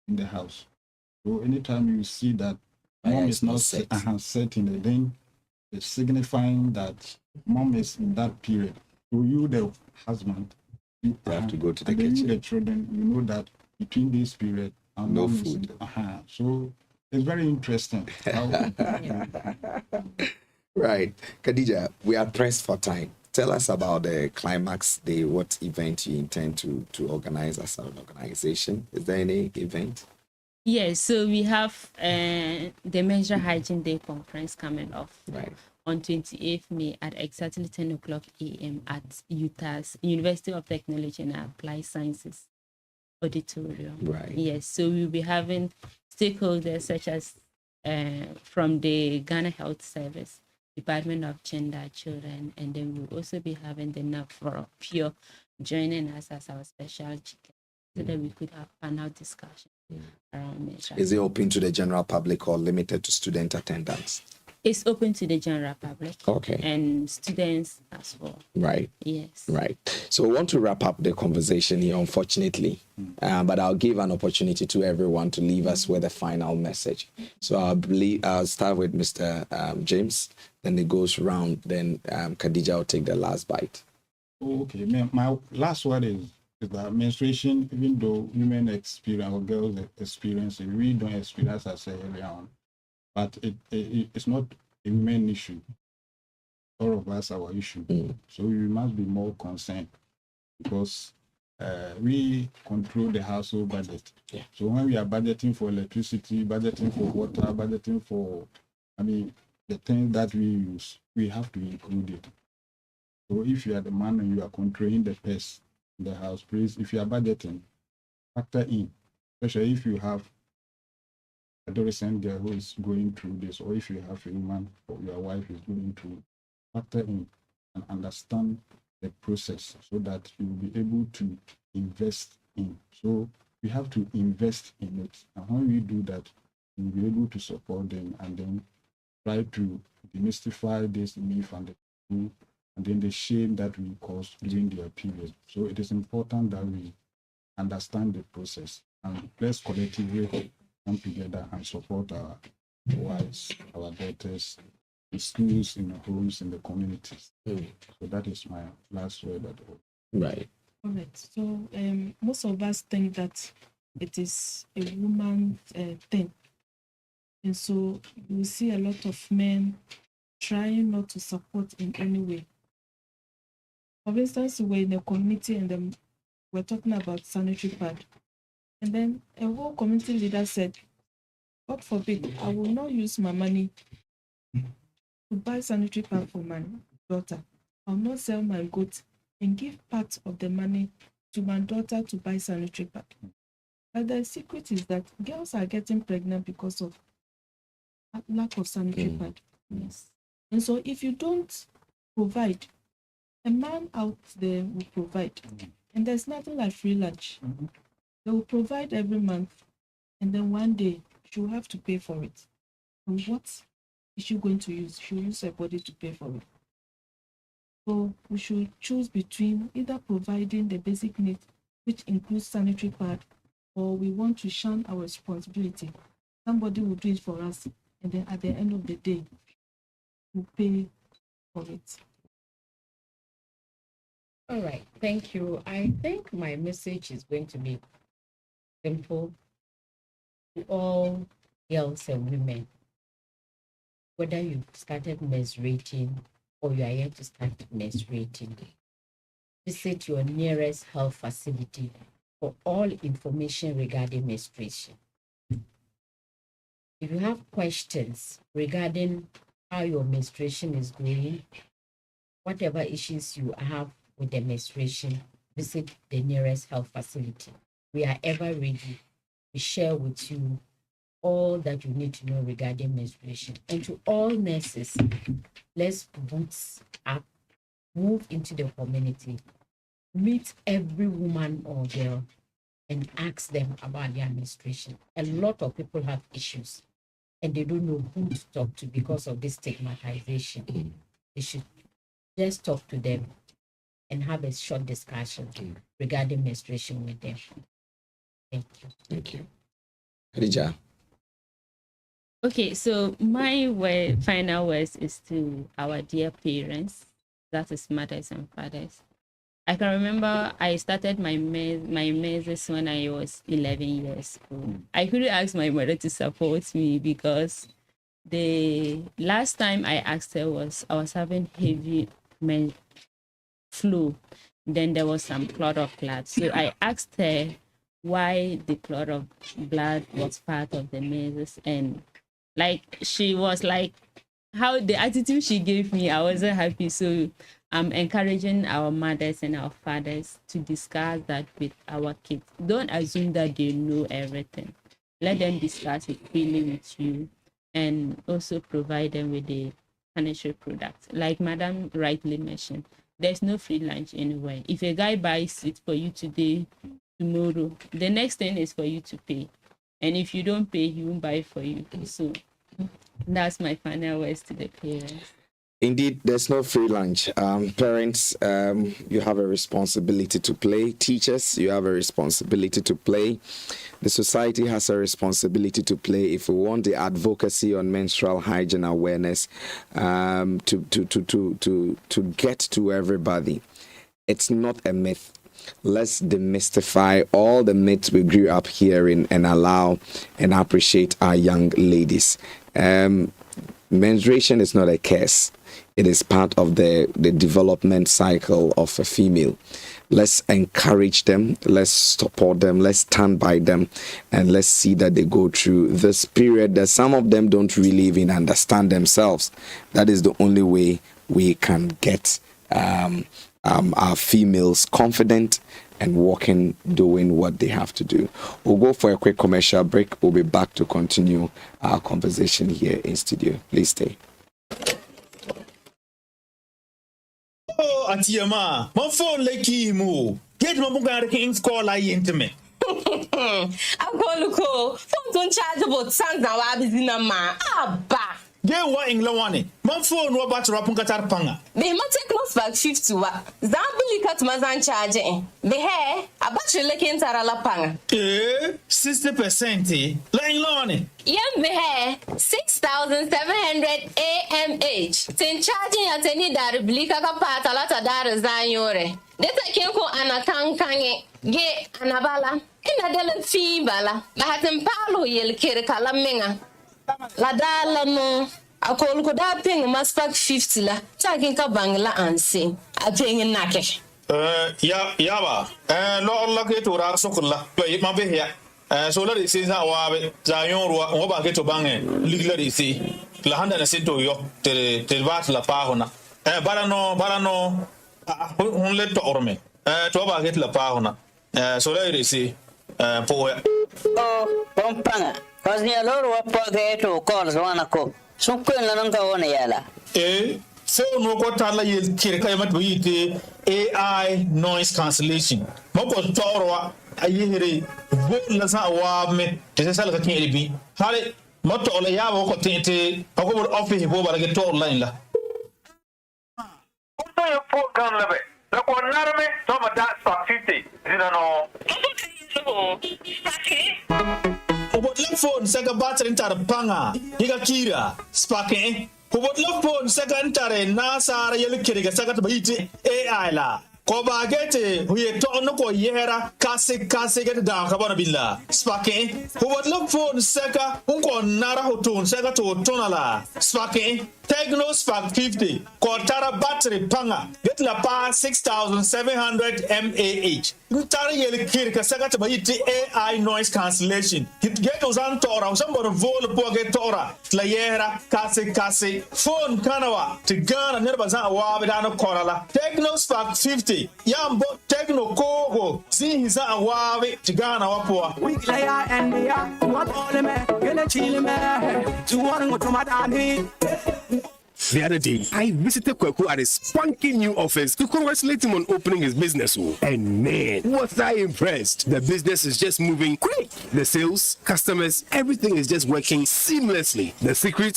in the house. So anytime you see that mom is not set in the thing, it's signifying that mom is in that period. So you, the husband, you have to go to the kitchen. You, the children, you know that between this period, no food. So it's very interesting. Right. Khadija, we are pressed for time. Tell us about the Climax Day, what event you intend to organize as an organization. Is there any event? Yes, so we have the Menstrual Hygiene Day conference coming off on 28th May at exactly 10 o'clock a.m. at UTAS, University of Technology and Applied Sciences Auditorium. Right. Yes, so we'll be having stakeholders such as from the Ghana Health Service, Department of Gender, Children, and then we'll also be having the NAP for Pure joining us as our special chicken so that we could have panel discussion around menstruation. Is it open to the general public or limited to student attendance? It's open to the general public. Okay. And students as well. Right. Yes. Right. So we want to wrap up the conversation here, unfortunately, but I'll give an opportunity to everyone to leave us with a final message. So I'll start with Mr. James, then it goes round, then Khadija will take the last bite. Okay. My last word is that menstruation, even though women experience or girls experience it, we don't experience, as I said earlier on. But it's not a women issue. All of us our issue. So we must be more concerned because we control the household budget. Yeah. So when we are budgeting for electricity, budgeting for water, budgeting for, the things that we use, we have to include it. So if you are the man and you are controlling the pest in the house, please, if you are budgeting, factor in, especially if you have adolescent girl who is going through this, or if you have a woman or your wife is going through, factor in and understand the process so that you will be able to invest in. So we have to invest in it. And when we do that, we'll be able to support them and then try to demystify this myth and then the shame that we cause during their period. So it is important that we understand the process and let's collectively come together and support our wives, our daughters, the schools, in the homes, in the communities. So that is my last word at all. Right. All right. So most of us think that it is a woman's thing. And so you see a lot of men trying not to support in any way. For instance, we're in a community and then we're talking about sanitary pad. And then a whole community leader said, God forbid, I will not use my money to buy sanitary pad for my daughter. I'll not sell my goat and give part of the money to my daughter to buy sanitary pad. But the secret is that girls are getting pregnant because of lack of sanitary pad. Yes. And so if you don't provide, a man out there will provide. And there's nothing like free lunch. They will provide every month, and then one day she'll have to pay for it. And what is she going to use? She'll use her body to pay for it. So we should choose between either providing the basic needs, which includes sanitary pad, or we want to shun our responsibility. Somebody will do it for us, and then at the end of the day, we'll pay for it. All right, thank you. I think my message is going to be simple to all girls and women. Whether you started menstruating or you are yet to start menstruating, visit your nearest health facility for all information regarding menstruation. If you have questions regarding how your menstruation is going, whatever issues you have with the menstruation, visit the nearest health facility. We are ever ready to share with you all that you need to know regarding menstruation. And to all nurses, let's boots up, move into the community, meet every woman or girl, and ask them about their menstruation. A lot of people have issues, and they don't know who to talk to because of this stigmatization. They should just talk to them and have a short discussion regarding menstruation with them. Thank you. Thank you. Khadija. Okay, so my final words is to our dear parents, that is mothers and fathers. I can remember I started my measures when I was 11 years old. I couldn't ask my mother to support me because the last time I asked her was I was having heavy flu. Then there was some clot of blood. So I asked her why the clot of blood was part of the measles, and like she was like, how the attitude she gave me, I wasn't happy. So I'm encouraging our mothers and our fathers to discuss that with our kids. Don't assume that they know everything. Let them discuss it freely with you, and also provide them with the sanitary products. Like Madam rightly mentioned, there's no free lunch anywhere. If a guy buys it for you today, tomorrow, the next thing is for you to pay. And if you don't pay, he won't buy it for you. So that's my final words to the parents. Indeed, there's no free lunch. Parents, you have a responsibility to play. Teachers, you have a responsibility to play. The society has a responsibility to play if we want the advocacy on menstrual hygiene awareness to get to everybody. It's not a myth. Let's demystify all the myths we grew up hearing and allow and appreciate our young ladies. Menstruation is not a curse. It is part of the development cycle of a female. Let's encourage them. Let's support them. Let's stand by them. And let's see that they go through this period that some of them don't really even understand themselves. That is the only way we can get our females confident and working, doing what they have to do. We'll go for a quick commercial break. We'll be back to continue our conversation here in studio. Please stay. Oh, Atiyama, my phone like you. Get my bunga king's call I intimate. I'm going to call. Phone don't charge about songs now. I'm busy na ma. Abba. Get what in Lawani. My phone no about Rapunkatar Panga. They might take no back 50 wa. Zambili kat mazan charge. Be here. About you looking tarala panga. 60%. Lying Lawani. Yem be here. 6,700 AMH. Tin charging at any darblika kapata lata dar zanyore. Deta kenko anakankanye. Ge anabala. Ina dele fi bala. Bahatim palo yel kere kalamenga. La dala no akol ko da ping maspak 50 la takin ka bangla anse a ping nake yaba no Allah ke to ra sokulla to ma be ya so la isi za wa za yon ro ngo ba ke to bange ligla isi la handa na sinto yo te bat la pa hona bara no on le to orme to ba ke la pa hona so la isi po pompanga Kaznia loro wapoge to calls wanako. Sukun lananga one yala. So no kotala yel kirka yamat buyite AI noise cancellation. Moko toro ayere vol la sa wa me te sala ka kin bi. Hale moto ola ya ko tente ko bo office bo bala ke to line la. Unto yo fo gan labe. La ko narme to ma da stock 50. Dina no. Kubot la phone saka battery tar panga higa kira spake kubot la phone saka ntare nasara yel kiriga saka to bayiti AI la ko ba gete huye to no ko yera kase get da ka bana billa spake kubot la phone saka unko nara hotun saka to tonala spake Techno Spark 50 ko tara battery panga get la pa 6,700 mAh ntara yel kirka saka to bayiti AI noise cancellation get uzan tora usambor vol po get tora la yera kase phone kanawa to gana nerba za wa bidana korala Techno Spark 50 yambo Techno kogo zi za wa to gana wapo we playa and ya what all me gele chile me to one go to madani The other day, I visited Kweku at his spunky new office to congratulate him on opening his business. And man, was I impressed. The business is just moving great. The sales, customers, everything is just working seamlessly. The secret,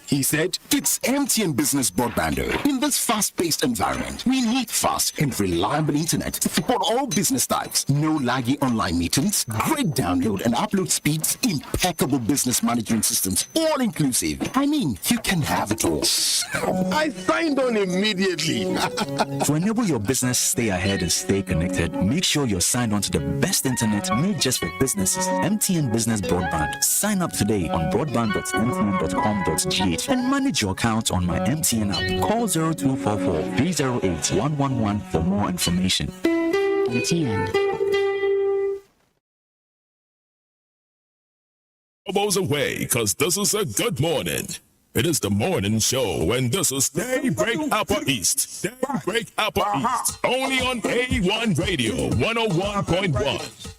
he said, it's MTN Business Broadband. In this fast-paced environment, we need fast and reliable internet to support all business types. No laggy online meetings, great download and upload speeds, impeccable business management systems, all inclusive. I mean, you can have it all. I signed on immediately. To enable your business stay ahead and stay connected, make sure you're signed on to the best internet made just for businesses. MTN Business Broadband. Sign up today on broadband.mtn.com.gh and manage your account on my MTN app. Call 0244 308 111 for more information. MTN. Elbows away, because this is a good morning. It is the morning show, and this is Daybreak Upper East. Daybreak Upper East. Only on A1 Radio 101.1.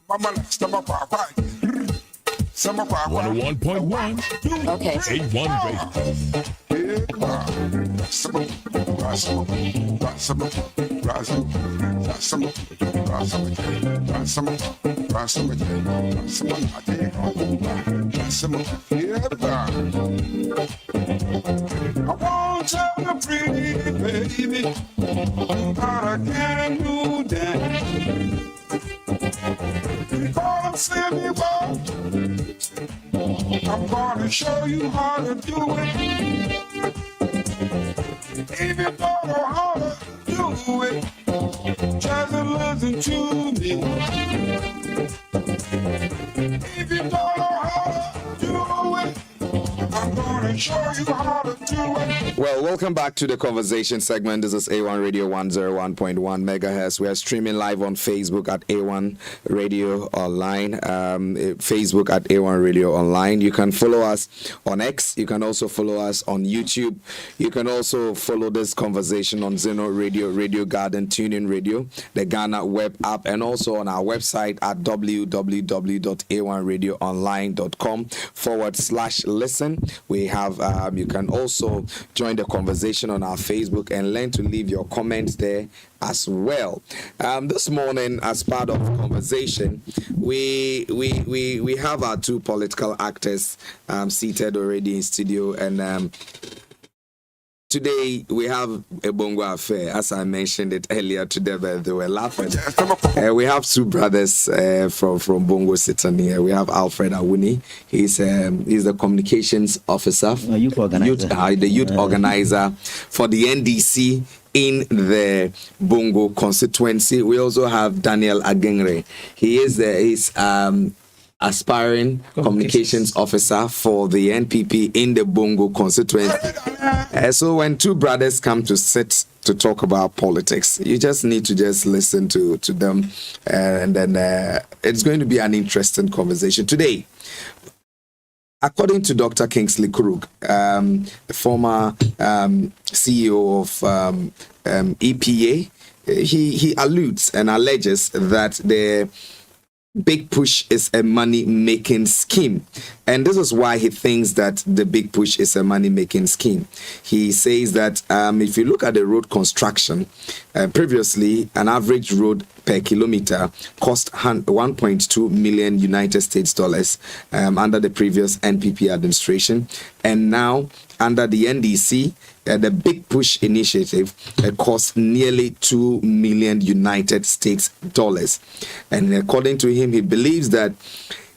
101.1. Okay. A1 I want you pretty baby, but I can't do that. Come see me walk, I'm gonna show you how to do it. If you don't know how to do it, just listen to me. If you don't know how to do it, I'm gonna show you how to do it. Well, welcome back to the conversation segment. This is A1 Radio 101.1 megahertz. We are streaming live on Facebook at A1 Radio Online. Facebook at A1 Radio Online. You can follow us on X. You can also follow us on YouTube. You can also follow this conversation on Zeno Radio, Radio Garden, TuneIn Radio, the Ghana web app, and also on our website at www.a1radioonline.com/listen. We have, you can also join the conversation on our Facebook and learn to leave your comments there as well. This morning, as part of the conversation, we have our two political actors seated already in studio, and today we have a Bongo affair. As I mentioned it earlier today, they were laughing. We have two brothers from Bongo sitting here. We have Alfred Awuni. He's the communications officer, the youth organizer for the NDC in the Bongo constituency. We also have Daniel Agengre. He is aspiring communications officer for the NPP in the Bongo constituency. So when two brothers come to sit to talk about politics, you just need to just listen to them, and then it's going to be an interesting conversation today. According to Dr. Kingsley Krug, the former CEO of EPA, he alludes and alleges that the Big Push is a money-making scheme. And this is why he thinks that the Big Push is a money-making scheme. He says that if you look at the road construction, previously an average road per kilometer cost 1.2 million United States dollars under the previous NPP administration. And now under the NDC, the Big Push initiative cost nearly 2 million United States dollars. And according to him, he believes that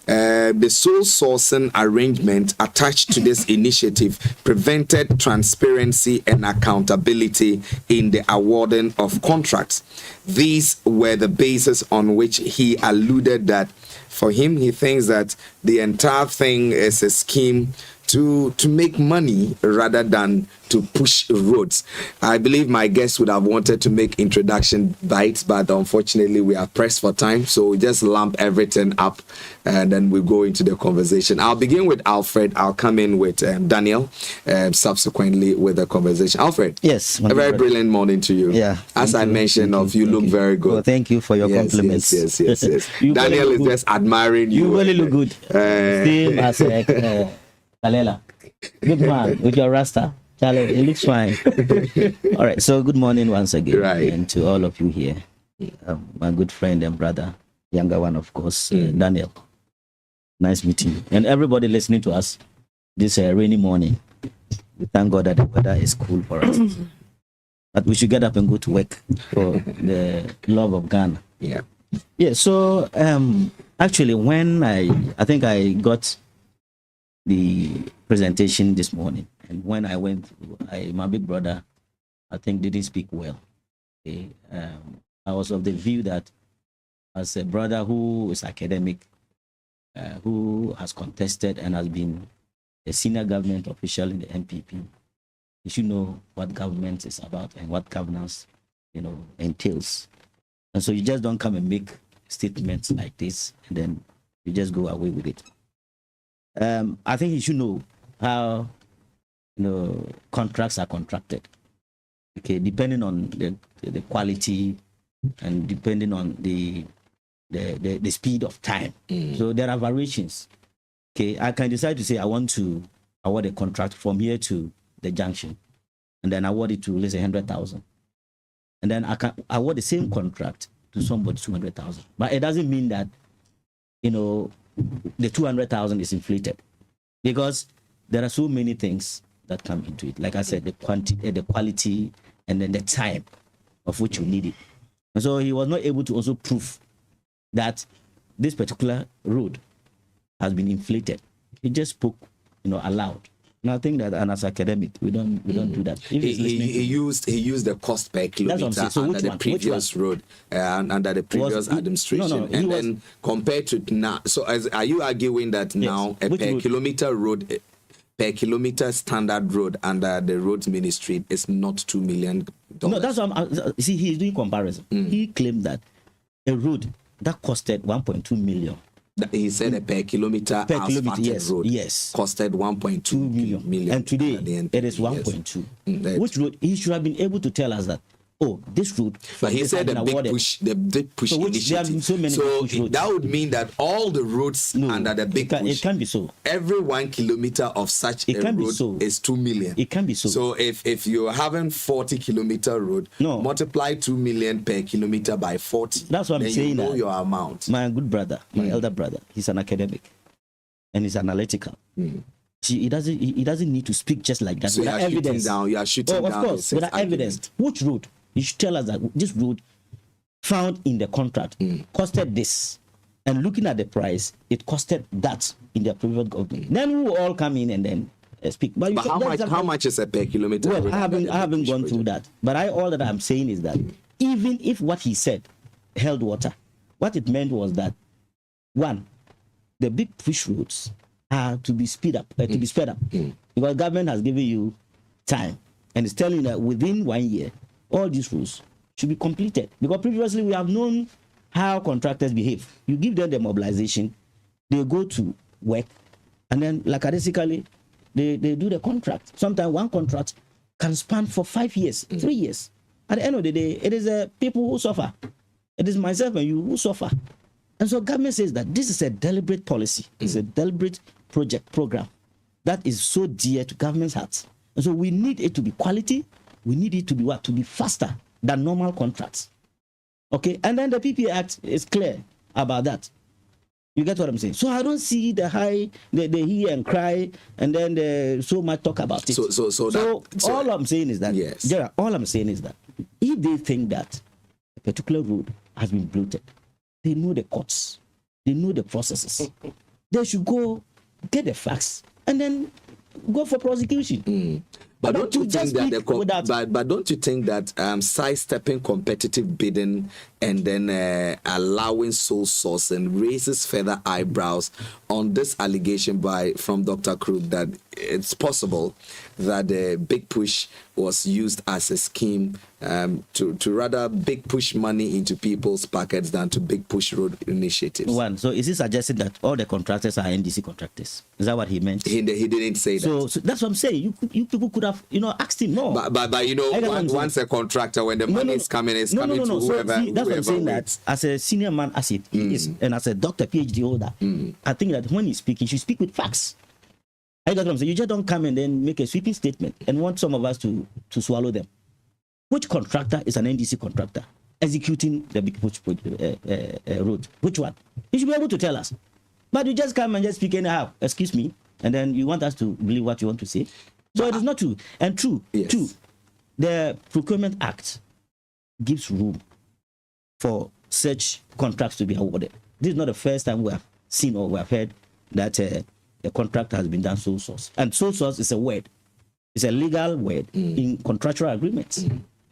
the sole sourcing arrangement attached to this initiative prevented transparency and accountability in the awarding of contracts. These were the basis on which he alluded that for him, he thinks that the entire thing is a scheme to make money rather than to push roads. I believe my guests would have wanted to make introduction bites, but unfortunately we are pressed for time, so we just lump everything up and then we go into the conversation. I'll begin with Alfred. I'll come in with Daniel, subsequently with the conversation. Alfred. Yes. A very brilliant morning to you. Yeah. As I mentioned, you look very good. Well, thank you for your compliments. Yes. Daniel is just admiring you. You really look good. Same as Kalela. Good man with your rasta. Charlie, it looks fine. All right. So good morning once again, and to all of you here. My good friend and brother, younger one, of course, Daniel. Nice meeting you. And everybody listening to us this rainy morning. We thank God that the weather is cool for us. But we should get up and go to work for the love of Ghana. Yeah. Yeah. So actually, when I think I got the presentation this morning, and when I went, my big brother, I think didn't speak well. Okay? I was of the view that as a brother who is academic, who has contested and has been a senior government official in the MPP, you should know what government is about and what governance, entails. And so you just don't come and make statements like this and then you just go away with it. I think you should know how contracts are contracted. Okay, depending on the quality and depending on the speed of time. So there are variations. Okay, I can decide to say I want to award a contract from here to the junction, and then award it to, let's say, 100,000, and then I can award the same contract to somebody 200,000. But it doesn't mean that the 200,000 is inflated, because there are so many things that come into it. Like I said, the quantity, the quality, and then the time of which you need it. And so he was not able to also prove that this particular road has been inflated. He just spoke, aloud. And I think that, and as academic, we don't do that. He used the cost per kilometer under the previous road, under the previous administration, and then compared to now. So, are you arguing that now a per kilometer road? Per kilometer standard road under the roads ministry is not $2 million. No, that's what see, he's doing comparison. He claimed that a road that costed 1.2 million. He said a per kilometer road costed 1.2 million. And today it is 1.2. Which road? He should have been able to tell us that, this road. But he said the big push initiative. So that would mean that all the roads under the big push. It can be so. Every 1 kilometer of such a road is 2 million. It can be so. So if you're having 40-kilometer road, multiply 2 million per kilometer by 40. That's what I'm saying. You know your amount. My good brother, my elder brother, he's an academic and he's analytical. He doesn't need to speak just like that. So without evidence. You are shooting down. Of course, without evidence. Which road? You should tell us that this road found in the contract costed this, and looking at the price, it costed that in the previous government. Then we will all come in and then speak. But how much is a per kilometer? Well, I haven't gone through that. But all that I'm saying is that even if what he said held water, what it meant was that, one, the big push roads are to be sped up, because government has given you time and it's telling you that within 1 year, all these rules should be completed. Because previously we have known how contractors behave. You give them the mobilization, they go to work, and then lackadaisically, they do the contract. Sometimes one contract can span for 5 years, 3 years. At the end of the day, it is people who suffer. It is myself and you who suffer. And so government says that this is a deliberate policy. It's a deliberate program that is so dear to government's hearts. And so we need it to be quality. We need it to be To be faster than normal contracts. Okay? And then the PPA Act is clear about that. You get what I'm saying? So I don't see the hear and cry and then so much talk about it. So all I'm saying is that, Gerald, all I'm saying is that if they think that a particular road has been bloated, they know the courts, they know the processes. They should go get the facts and then go for prosecution. But don't you think that but don't you think that sidestepping competitive bidding and then allowing sole sourcing raises further eyebrows on this allegation from Dr. Krug that it's possible that the big push was used as a scheme to rather big push money into people's pockets than to big push road initiatives? So is he suggesting that all the contractors are NDC contractors? Is that what he meant? He didn't say that. So that's what I'm saying. You people could have asked him more. But once a contractor, when the money is coming to whoever. That's what I'm saying. That as a senior man, as he is, and as a doctor, PhD holder, I think that when he speaks, he should speak with facts. I got what I'm saying. You just don't come and then make a sweeping statement and want some of us to swallow them. Which contractor is an NDC contractor executing the big push road? Which one? You should be able to tell us. But you just come and just speak anyhow. Excuse me, and then you want us to believe what you want to say. So it is not true. And true, yes. The Procurement Act gives room for such contracts to be awarded. This is not the first time we have seen or we have heard that a contract has been done sole source. And sole source is a word. It's a legal word in contractual agreements.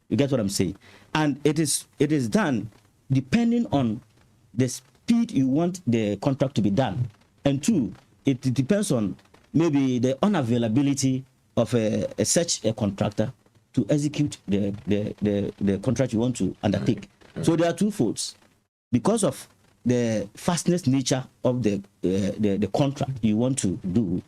You get what I'm saying? And it is done depending on the speed you want the contract to be done. And two, it depends on maybe the unavailability of such a contractor to execute the contract you want to undertake. Right. So there are two folds. Because of the fastness nature of the contract you want to do,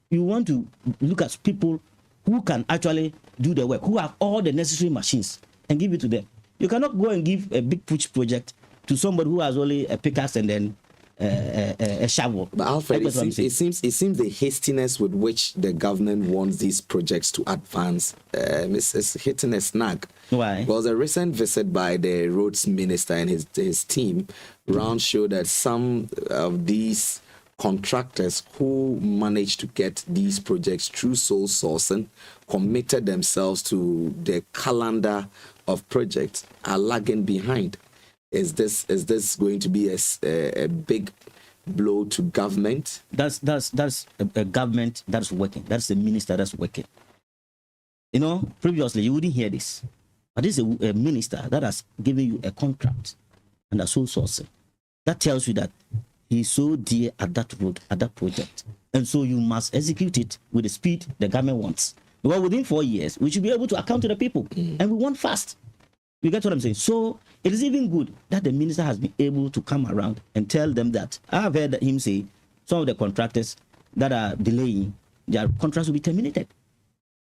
you want to look at people who can actually do the work, who have all the necessary machines, and give it to them. You cannot go and give a big push project to somebody who has only a pickaxe and then a shovel. But Alfred, it seems the hastiness with which the government wants these projects to advance is hitting a snag. Why? Because a recent visit by the roads minister and his team round showed that some of these contractors who managed to get these projects through sole sourcing committed themselves to the calendar of projects are lagging behind. Is this going to be a big blow to government? That's a government that's working. That's a minister that's working. You know, previously you wouldn't hear this, but this is a minister that has given you a contract and a sole sourcing. That tells you that he's so dear at that road, at that project, and so you must execute it with the speed the government wants. Well, within 4 years, we should be able to account to the people, and we want fast. You get what I'm saying? So it is even good that the minister has been able to come around and tell them that I've heard him say some of the contractors that are delaying, their contracts will be terminated.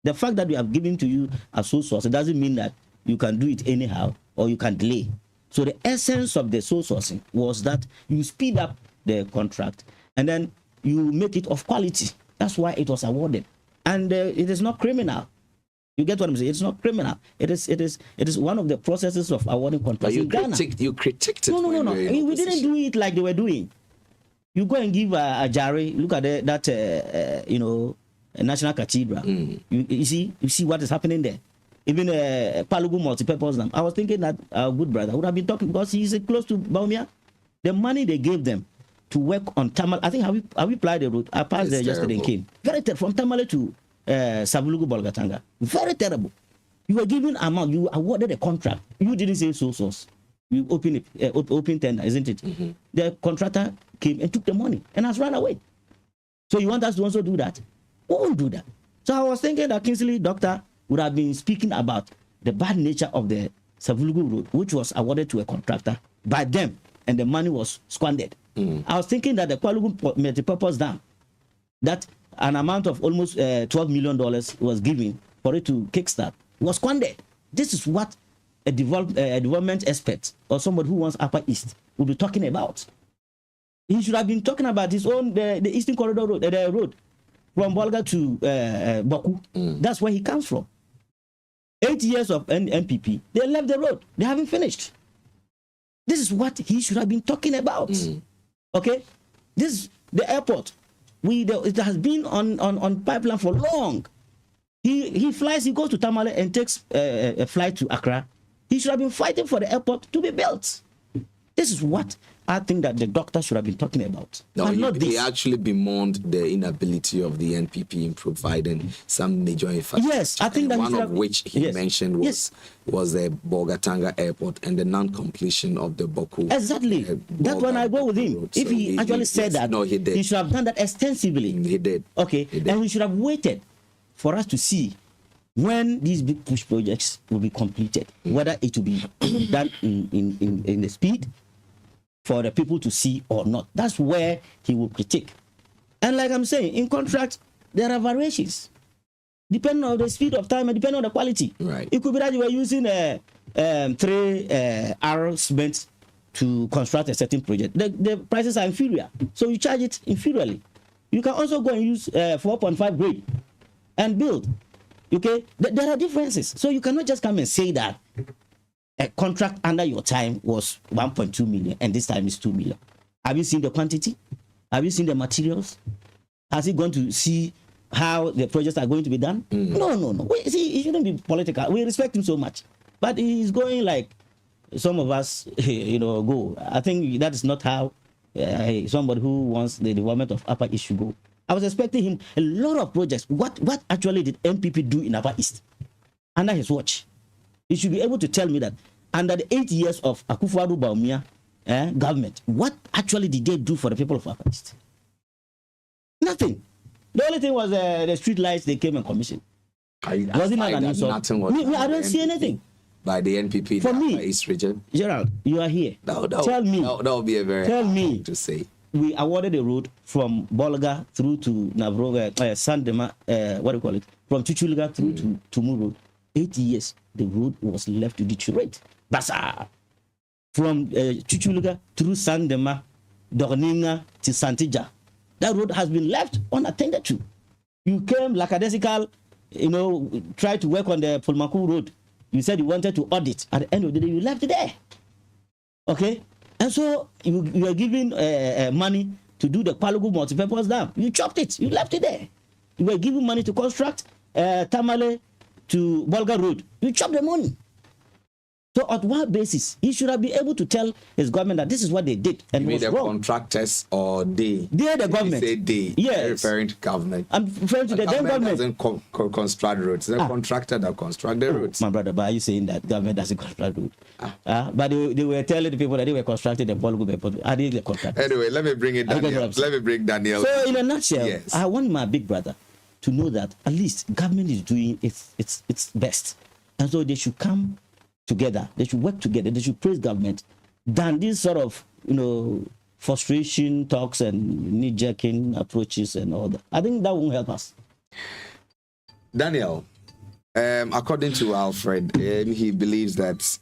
The fact that we have given to you a sole source, it doesn't mean that you can do it anyhow or you can delay. So the essence of the sole sourcing was that you speed up the contract and then you make it of quality. That's why it was awarded. And it is not criminal. You get what I'm saying? It's not criminal. It is one of the processes of awarding contracts in Ghana. You critiqued it. No. We didn't do it like they were doing. You go and give a Jari. Look at that. National Cathedral. You see what is happening there. Even Palugu multi-purpose dam. I was thinking that our good brother would have been talking because he's close to Baumia. The money they gave them to work on Tamale. I think have we applied the route? I passed there yesterday and came. Very from Tamale to Savulugu Bolgatanga. Very terrible. You were given amount. You awarded a contract. You didn't say sole source. You open it, open tender, isn't it? The contractor came and took the money and has run away. So you want us to also do that? We won't do that. So I was thinking that Kingsley Doctor would have been speaking about the bad nature of the Savulugu road, which was awarded to a contractor by them, and the money was squandered. I was thinking that the Palugu multipurpose dam, that an amount of almost $12 million was given for it to kickstart, was squandered. This is what a development expert or somebody who wants Upper East will be talking about. He should have been talking about his own, the Eastern Corridor road, the road from Bolga to Boku. That's where he comes from. 8 years of NPP, they left the road. They haven't finished. This is what he should have been talking about. Okay? The airport. It has been on pipeline for long. He flies, he goes to Tamale and takes a flight to Accra. He should have been fighting for the airport to be built. This is what I think that the doctor should have been talking about. No, he actually bemoaned the inability of the NPP in providing some major infrastructure. Yes, I think that one of which he mentioned was the Bolgatanga airport and the non-completion of the Boku. Exactly. That's when I go with him. Road. If he actually said that, he did. He should have done that extensively. He did. Okay, he did. And we should have waited for us to see when these big push projects will be completed, whether it will be done in the speed for the people to see or not. That's where he will critique. And like I'm saying, in contract, there are variations. Depending on the speed of time and depending on the quality. Right. It could be that you were using 3R cement to construct a certain project. The prices are inferior. So you charge it inferiorly. You can also go and use 4.5 grade and build. Okay, there are differences. So you cannot just come and say that a contract under your time was 1.2 million and this time is 2 million. Have you seen the quantity? Have you seen the materials? Has he gone to see how the projects are going to be done? No. See, he shouldn't be political. We respect him so much, but he's going like some of us, go. I think that is not how somebody who wants the development of Upper East should go. I was expecting him a lot of projects. What actually did MPP do in Upper East under his watch? He should be able to tell me that under the 8 years of Akufo-Addo Bawumia government, what actually did they do for the people of Upper East? Nothing. The only thing was the street lights they came and commissioned. I don't see anything. By the NPP for me, East region. Gerald, you are here. Tell me. That would be a very hard thing to say. We awarded a road from Bolga through to Navroga, Sandema, from Chuchulga through to Tumu Road. 8 years, the road was left to deteriorate. Basa. From Chuchulga through Sandema, Dorninga to Santija. That road has been left unattended to. You came lackadaisical, tried to work on the Pulmaku Road. You said you wanted to audit. At the end of the day, you left it there. Okay? And so you are giving money to do the Palugu multipurpose dam. You chopped it. You left it there. You were giving money to construct Tamale to Bolga Road. You chopped the money. So on what basis? He should have been able to tell his government that this is what they did. And you mean the wrong. Contractors or they? They're the government. You say they. Yes. Referring to government. I'm referring to the government. Doesn't construct roads. It's a contractor that construct the roads. My brother, but are you saying that government doesn't construct roads? But they were telling the people that they were constructing the Bolgo. Are they the contractors? Anyway, let me bring it Daniel. Let me bring Daniel. So in a nutshell, yes. I want my big brother to know that at least government is doing its best. And so they should come together, they should work together, they should praise government than this sort of frustration talks and knee-jerking approaches and all that. I think that won't help us. Daniel, according to Alfred, he believes that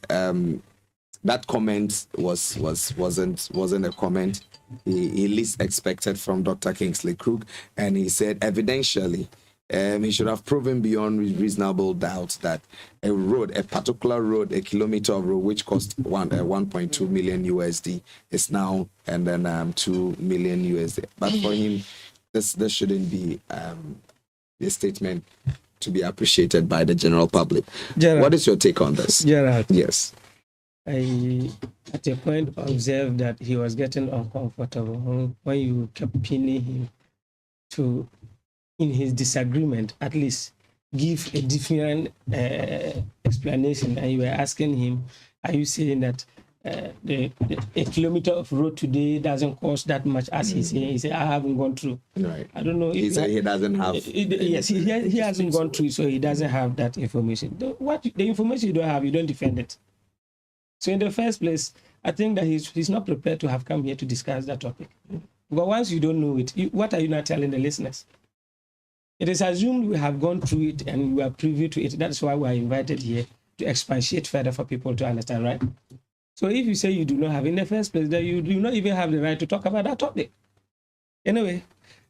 that comment wasn't a comment he least expected from Dr. Kingsley Krug, and he said evidentially he should have proven beyond reasonable doubt that a particular road, a kilometer of road, which cost 1.2 million USD, is now and then 2 million USD. But for him, this shouldn't be a statement to be appreciated by the general public. Gerald, what is your take on this? Gerald, yes. I, at a point, observed that he was getting uncomfortable when you kept pinning him to, in his disagreement, at least give a different explanation. And you were asking him, are you saying that a kilometer of road today doesn't cost that much as he's saying? He said, I haven't gone through. Right. I don't know. He said he doesn't have. Yes, he hasn't gone through, so he doesn't have that information. The information you don't have, you don't defend it. So in the first place, I think that he's not prepared to have come here to discuss that topic. But once you don't know it, what are you not telling the listeners? It is assumed we have gone through it and we are privy to it. That's why we are invited here to expatiate further for people to understand, right? So if you say you do not have, in the first place, that you do not even have the right to talk about that topic. Anyway,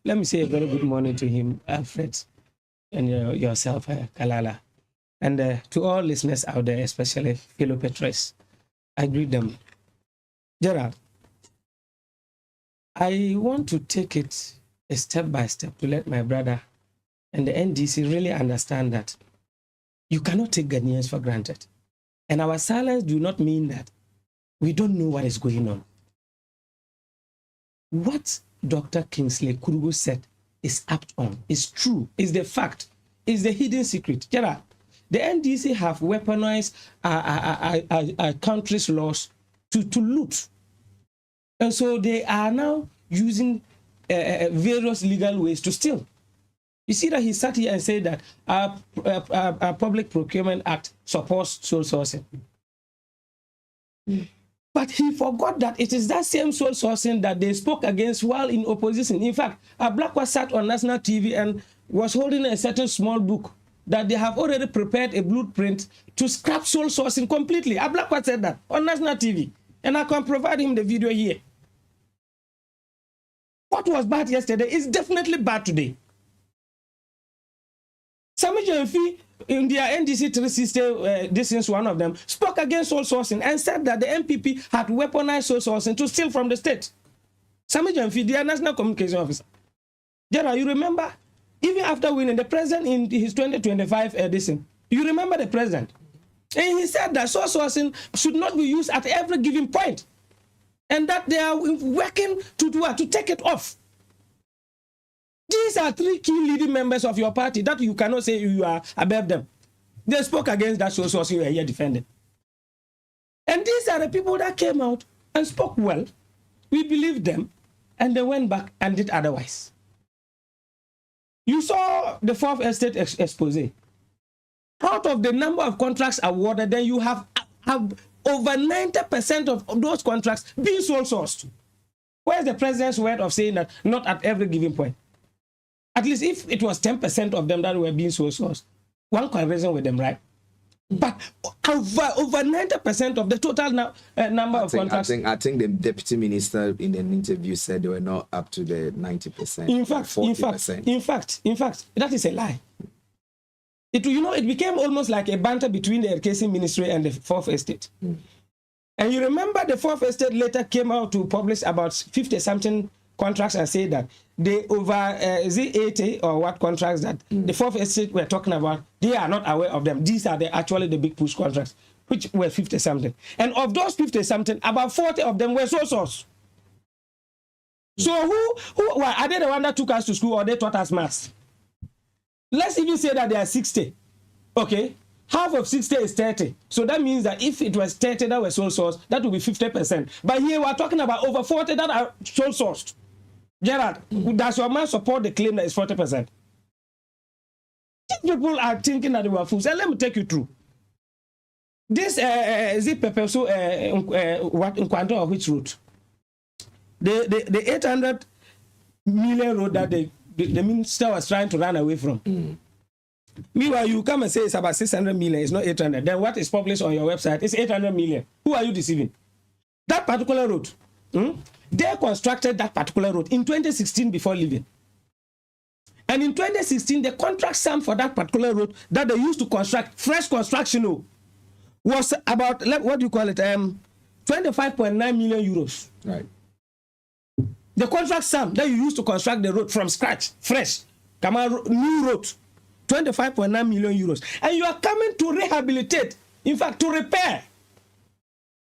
let me say a very good morning to him, Alfred, and yourself, Kalala. And to all listeners out there, especially fellow patriots, I greet them. Gerald, I want to take it a step by step to let my brother and the NDC really understand that you cannot take Ghanaians for granted. And our silence do not mean that we don't know what is going on. What Dr. Kingsley Krug said is apt on, is true, is the fact, is the hidden secret. Gerald, the NDC have weaponized our country's laws to loot. And so they are now using various legal ways to steal. You see that he sat here and said that our Public Procurement Act supports sole sourcing. But he forgot that it is that same sole sourcing that they spoke against while in opposition. In fact, Ablakwa sat on national TV and was holding a certain small book that they have already prepared a blueprint to scrap sole sourcing completely. Ablakwa said that on national TV. And I can provide him the video here. What was bad yesterday is definitely bad today. Sami Gyamfi, in their NDC 360, this is one of them, spoke against sole sourcing and said that the MPP had weaponized sole sourcing to steal from the state. Sami Gyamfi, their national communication officer. Gerald, you remember, even after winning, the president in his 2025 edition, you remember the president? And he said that sole sourcing should not be used at every given point. And that they are working to take it off. These are three key leading members of your party that you cannot say you are above them. They spoke against that sole sourcing you are here defending. And these are the people that came out and spoke well. We believed them, and they went back and did otherwise. You saw the fourth estate expose. Out of the number of contracts awarded, then you have over 90% of those contracts being sole sourced. Where's the president's word of saying that not at every given point? At least if it was 10% of them that were being sole sourced, one can reason with them, right? But over 90% of the total number of contracts. I think the deputy minister in an interview said they were not up to the 90%. In fact, that is a lie. It became almost like a banter between the education ministry and the fourth estate. And you remember the fourth estate later came out to publish about 50-something contracts and say that they over is it 80 or what contracts that the fourth estate were talking about, they are not aware of them. These are actually the big push contracts, which were 50-something. And of those 50-something, about 40 of them were sole source. So who are they the one that took us to school or they taught us maths? Let's even say that there are 60. Okay, half of 60 is 30. So that means that if it was 30 that were sole sourced, that would be 50%. But here we're talking about over 40 that are sole sourced. Gerard, does your man support the claim that it's 40%? People are thinking that they were fools. And let me take you through. This Zip Pepper, so what in quantum of which route? The 800 million road that the minister was trying to run away from. Meanwhile, you come and say it's about 600 million, it's not 800. Then what is published on your website is 800 million. Who are you deceiving? That particular road, they constructed that particular road in 2016 before leaving. And in 2016, the contract sum for that particular road that they used to construct, fresh construction, was about, what do you call it, 25.9 million euros. Right. The contract sum that you used to construct the road from scratch, fresh, new road, 25.9 million euros. And you are coming to rehabilitate, in fact, to repair.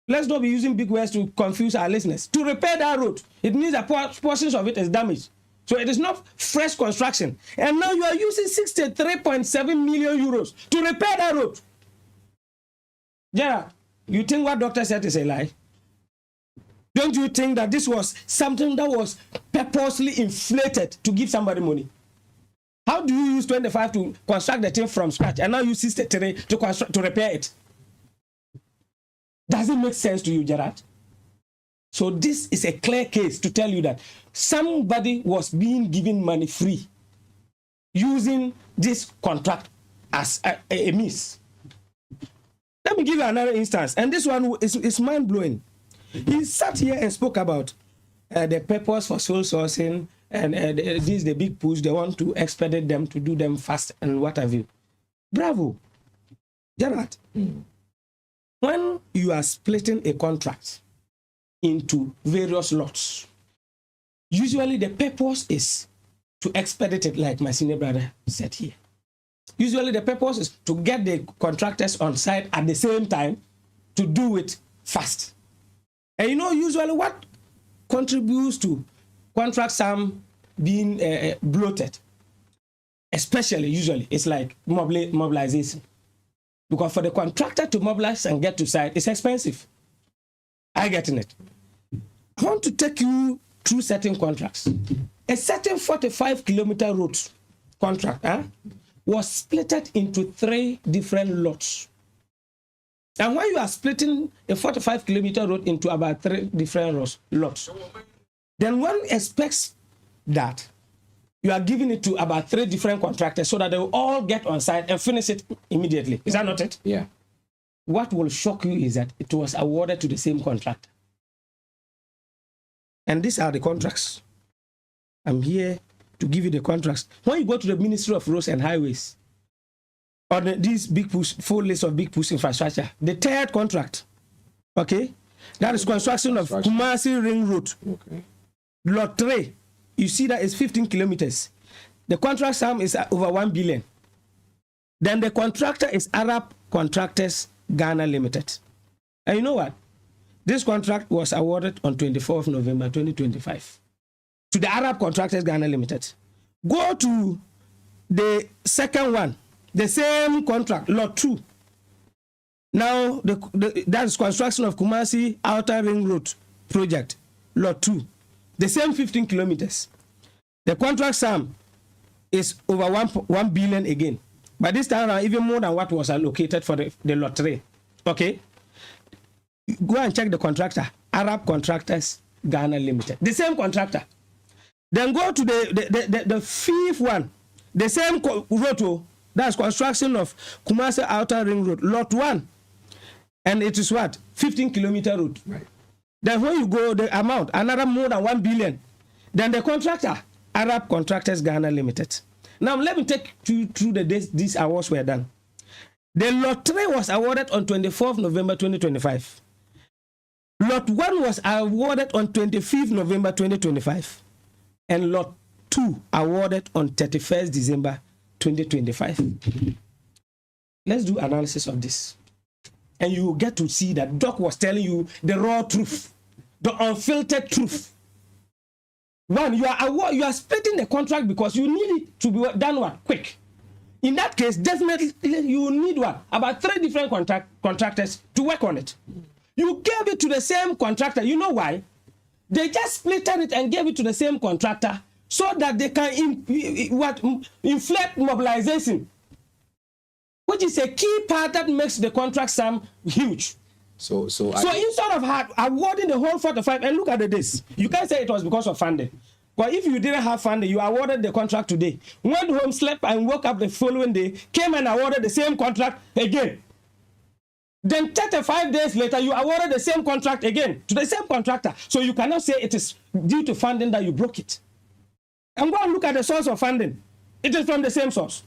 Let's not be using big words to confuse our listeners. To repair that road, it means that portions of it is damaged. So it is not fresh construction. And now you are using 63.7 million euros to repair that road. Gerard, you think what doctor said is a lie? Don't you think that this was something that was purposely inflated to give somebody money? How do you use 25 to construct the thing from scratch and now use 63 to repair it? Does it make sense to you, Gerard? So this is a clear case to tell you that somebody was being given money free using this contract as a means. Let me give you another instance, and this one is mind-blowing. He sat here and spoke about the purpose for sole sourcing, and this is the big push. They want to expedite them, to do them fast, and what have you. Bravo. Gerard, when you are splitting a contract into various lots, usually the purpose is to expedite it, like my senior brother said here. Usually the purpose is to get the contractors on site at the same time to do it fast. And usually what contributes to contract sum being bloated, especially usually, it's like mobilization. Because for the contractor to mobilize and get to site, it's expensive. I get in it. I want to take you through certain contracts. A certain 45-kilometer road contract was splitted into 3 different lots. And when you are splitting a 45-kilometer road into about 3 different lots, then one expects that you are giving it to about 3 different contractors so that they will all get on site and finish it immediately. Is that not it? Yeah. What will shock you is that it was awarded to the same contractor. And these are the contracts. I'm here to give you the contracts. When you go to the Ministry of Roads and Highways, on this big push, full list of big push infrastructure, the third contract, okay, that is construction of Kumasi Ring Road. Okay. Lot 3, you see that it's 15 kilometers. The contract sum is over 1 billion. Then the contractor is Arab Contractors Ghana Limited. And you know what? This contract was awarded on 24th November 2025 to the Arab Contractors Ghana Limited. Go to the second one, the same contract, Lot 2. Now, that is construction of Kumasi Outer Ring Road project, Lot 2. The same 15 kilometers. The contract sum is over 1 billion again. But this time around, even more than what was allocated for the Lot 3. Okay? Go and check the contractor, Arab Contractors Ghana Limited. The same contractor. Then go to the fifth one, the same road, that's construction of Kumasi Outer Ring Road, Lot 1. And it is what? 15-kilometer road. Right. Then when you go, the amount, another more than 1 billion. Then the contractor, Arab Contractors Ghana Limited. Now let me take you through the days these awards were done. The Lot 3 was awarded on 24th November 2025. Lot 1 was awarded on 25th November 2025. And Lot 2 awarded on 31st December 2025. Let's do analysis of this. And you will get to see that Doc was telling you the raw truth, the unfiltered truth. One, you are splitting the contract because you need it to be done what? Quick. In that case, definitely you need what? About 3 different contractors to work on it. You gave it to the same contractor. You know why? They just split it and gave it to the same contractor so that they can inflate mobilization, which is a key part that makes the contract sum huge. So instead of awarding the whole 45, and look at this, you can't say it was because of funding. But if you didn't have funding, you awarded the contract today, went home, slept, and woke up the following day, came and awarded the same contract again. Then 35 days later, you awarded the same contract again to the same contractor. So you cannot say it is due to funding that you broke it. And go and look at the source of funding. It is from the same source.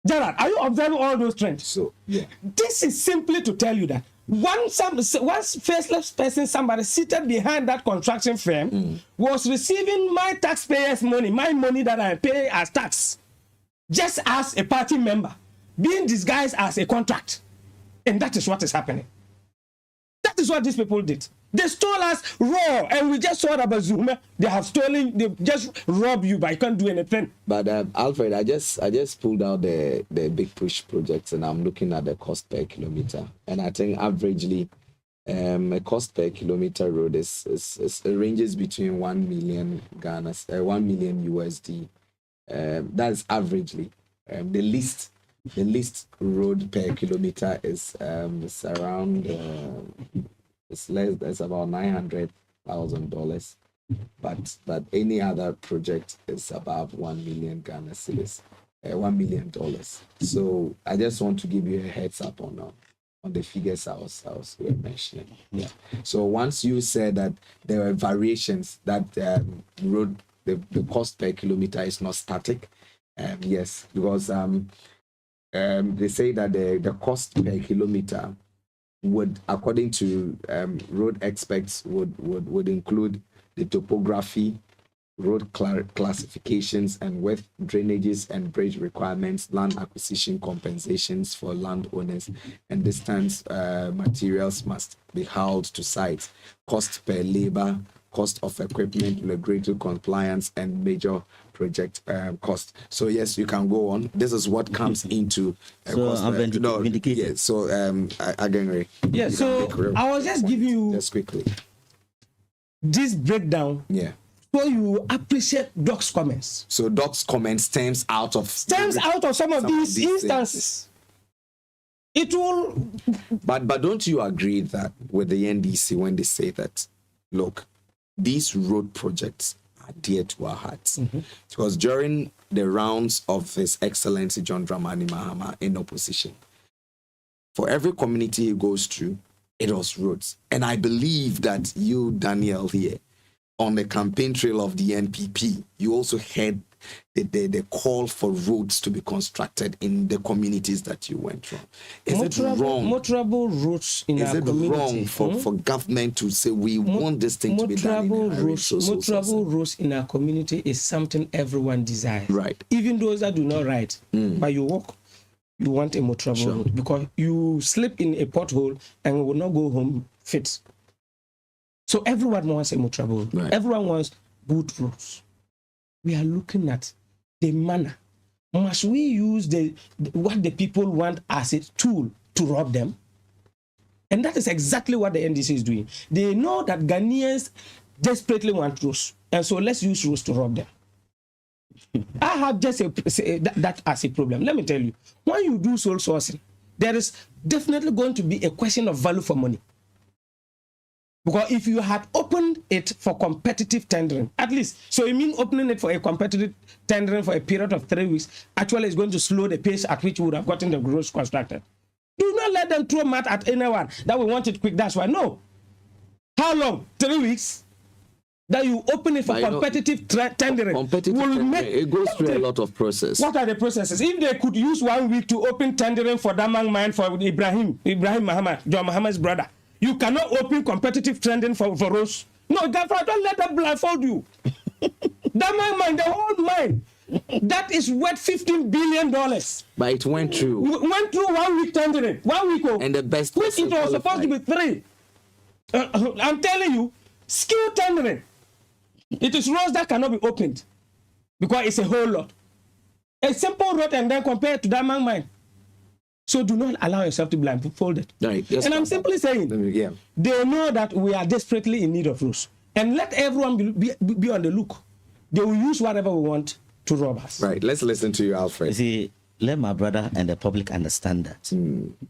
Gerard, are you observing all those trends? So, yeah. This is simply to tell you that once faceless person, somebody seated behind that construction firm, was receiving my taxpayers' money, my money that I pay as tax, just as a party member, being disguised as a contract. And that is what is happening. That is what these people did. They stole us raw, and we just saw about Zuma. They have stolen, they just robbed you, but you can't do anything. But Alfred, I just pulled out the big push projects, and I'm looking at the cost per kilometer. And I think averagely, a cost per kilometer road it ranges between 1 million $1 million USD. That's averagely. The least road per kilometer is around it's about $900,000, but any other project is above 1 million Ghana cedis, $1 million. So I just want to give you a heads up on the figures I was mentioning. Yeah. So once you said that there were variations, that the cost per kilometer is not static. Yes, because they say that the cost per kilometer would, according to road experts, would include the topography, road classifications and width, drainages and bridge requirements, land acquisition compensations for landowners, and distance materials must be hauled to sites, cost per labor, cost of equipment, regulatory compliance, and major project cost. So yes, you can go on. This is what comes into cost. Vindicated. So again, yeah. So I was just giving you just quickly this breakdown. Yeah. So you appreciate Doc's comments. So Doc's comments stems out of some of these instances. It will. But don't you agree that with the NDC when they say that, look, these road projects are dear to our hearts? Because during the rounds of His Excellency John Dramani Mahama in opposition, for every community he goes through, it was roads. And I believe that you, Daniel, here, on the campaign trail of the NPP, you also heard the call for roads to be constructed in the communities that you went from. Is it wrong? Motorable roads in our community. Is it wrong for government to say we want this thing to be done in motorable roads in our community is something everyone desires. Right. Even those that do not ride, but you walk, you want a motorable road because you slip in a pothole and will not go home fit. So everyone wants a motorable road. Right. Everyone wants good roads. We are looking at the manner. Must we use what the people want as a tool to rob them? And that is exactly what the NDC is doing. They know that Ghanaians desperately want roads, and so let's use roads to rob them. I have just that as a problem. Let me tell you, when you do sole sourcing, there is definitely going to be a question of value for money. Because if you had opened it for competitive tendering, at least, so you mean opening it for a competitive tendering for a period of 3 weeks, actually is going to slow the pace at which we would have gotten the roads constructed. Do not let them throw mud at anyone that we want it quick, that's why. No. How long? 3 weeks? That you open it for competitive tendering. It goes through a lot of process. What are the processes? If they could use 1 week to open tendering for Damang mine for Ibrahim Muhammad, John Muhammad's brother, you cannot open competitive trending for roads. No, therefore, don't let them blindfold you. That mine, the whole mine, that is worth $15 billion. But it went through. Went through 1 week tendering. 1 week. And the best. Which it was supposed to be 3. I'm telling you, skill tendering. It is roads that cannot be opened because it's a whole lot. A simple road and then compared to that mine. So do not allow yourself to be blindfolded. Right. Yes, and I'm simply saying, they know that we are desperately in need of roads. And let everyone be on the look. They will use whatever we want to rob us. Right. Let's listen to you, Alfred. You see, let my brother and the public understand that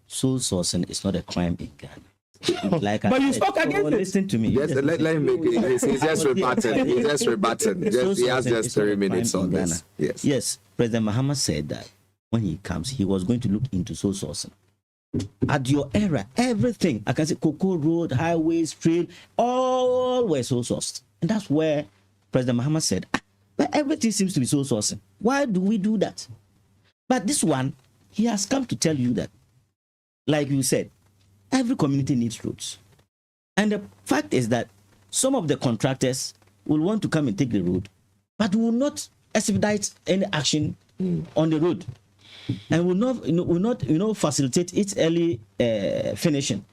sole sourcing is not a crime in Ghana. Like but you spoke against it. Listen to me. Yes, let him make it. He's just rebutted. He's just rebutted. He has just 3 minutes on this. Yes. Yes. President Mahama said that when he comes, he was going to look into sole sourcing. At your era, everything, I can say Cocoa Road, highways, trail, all were sole sourced. And that's where President Mahama said, but everything seems to be sole sourcing. Why do we do that? But this one, he has come to tell you that, like you said, every community needs roads. And the fact is that some of the contractors will want to come and take the road, but will not expedite any action on the road. And will not facilitate its early finishing.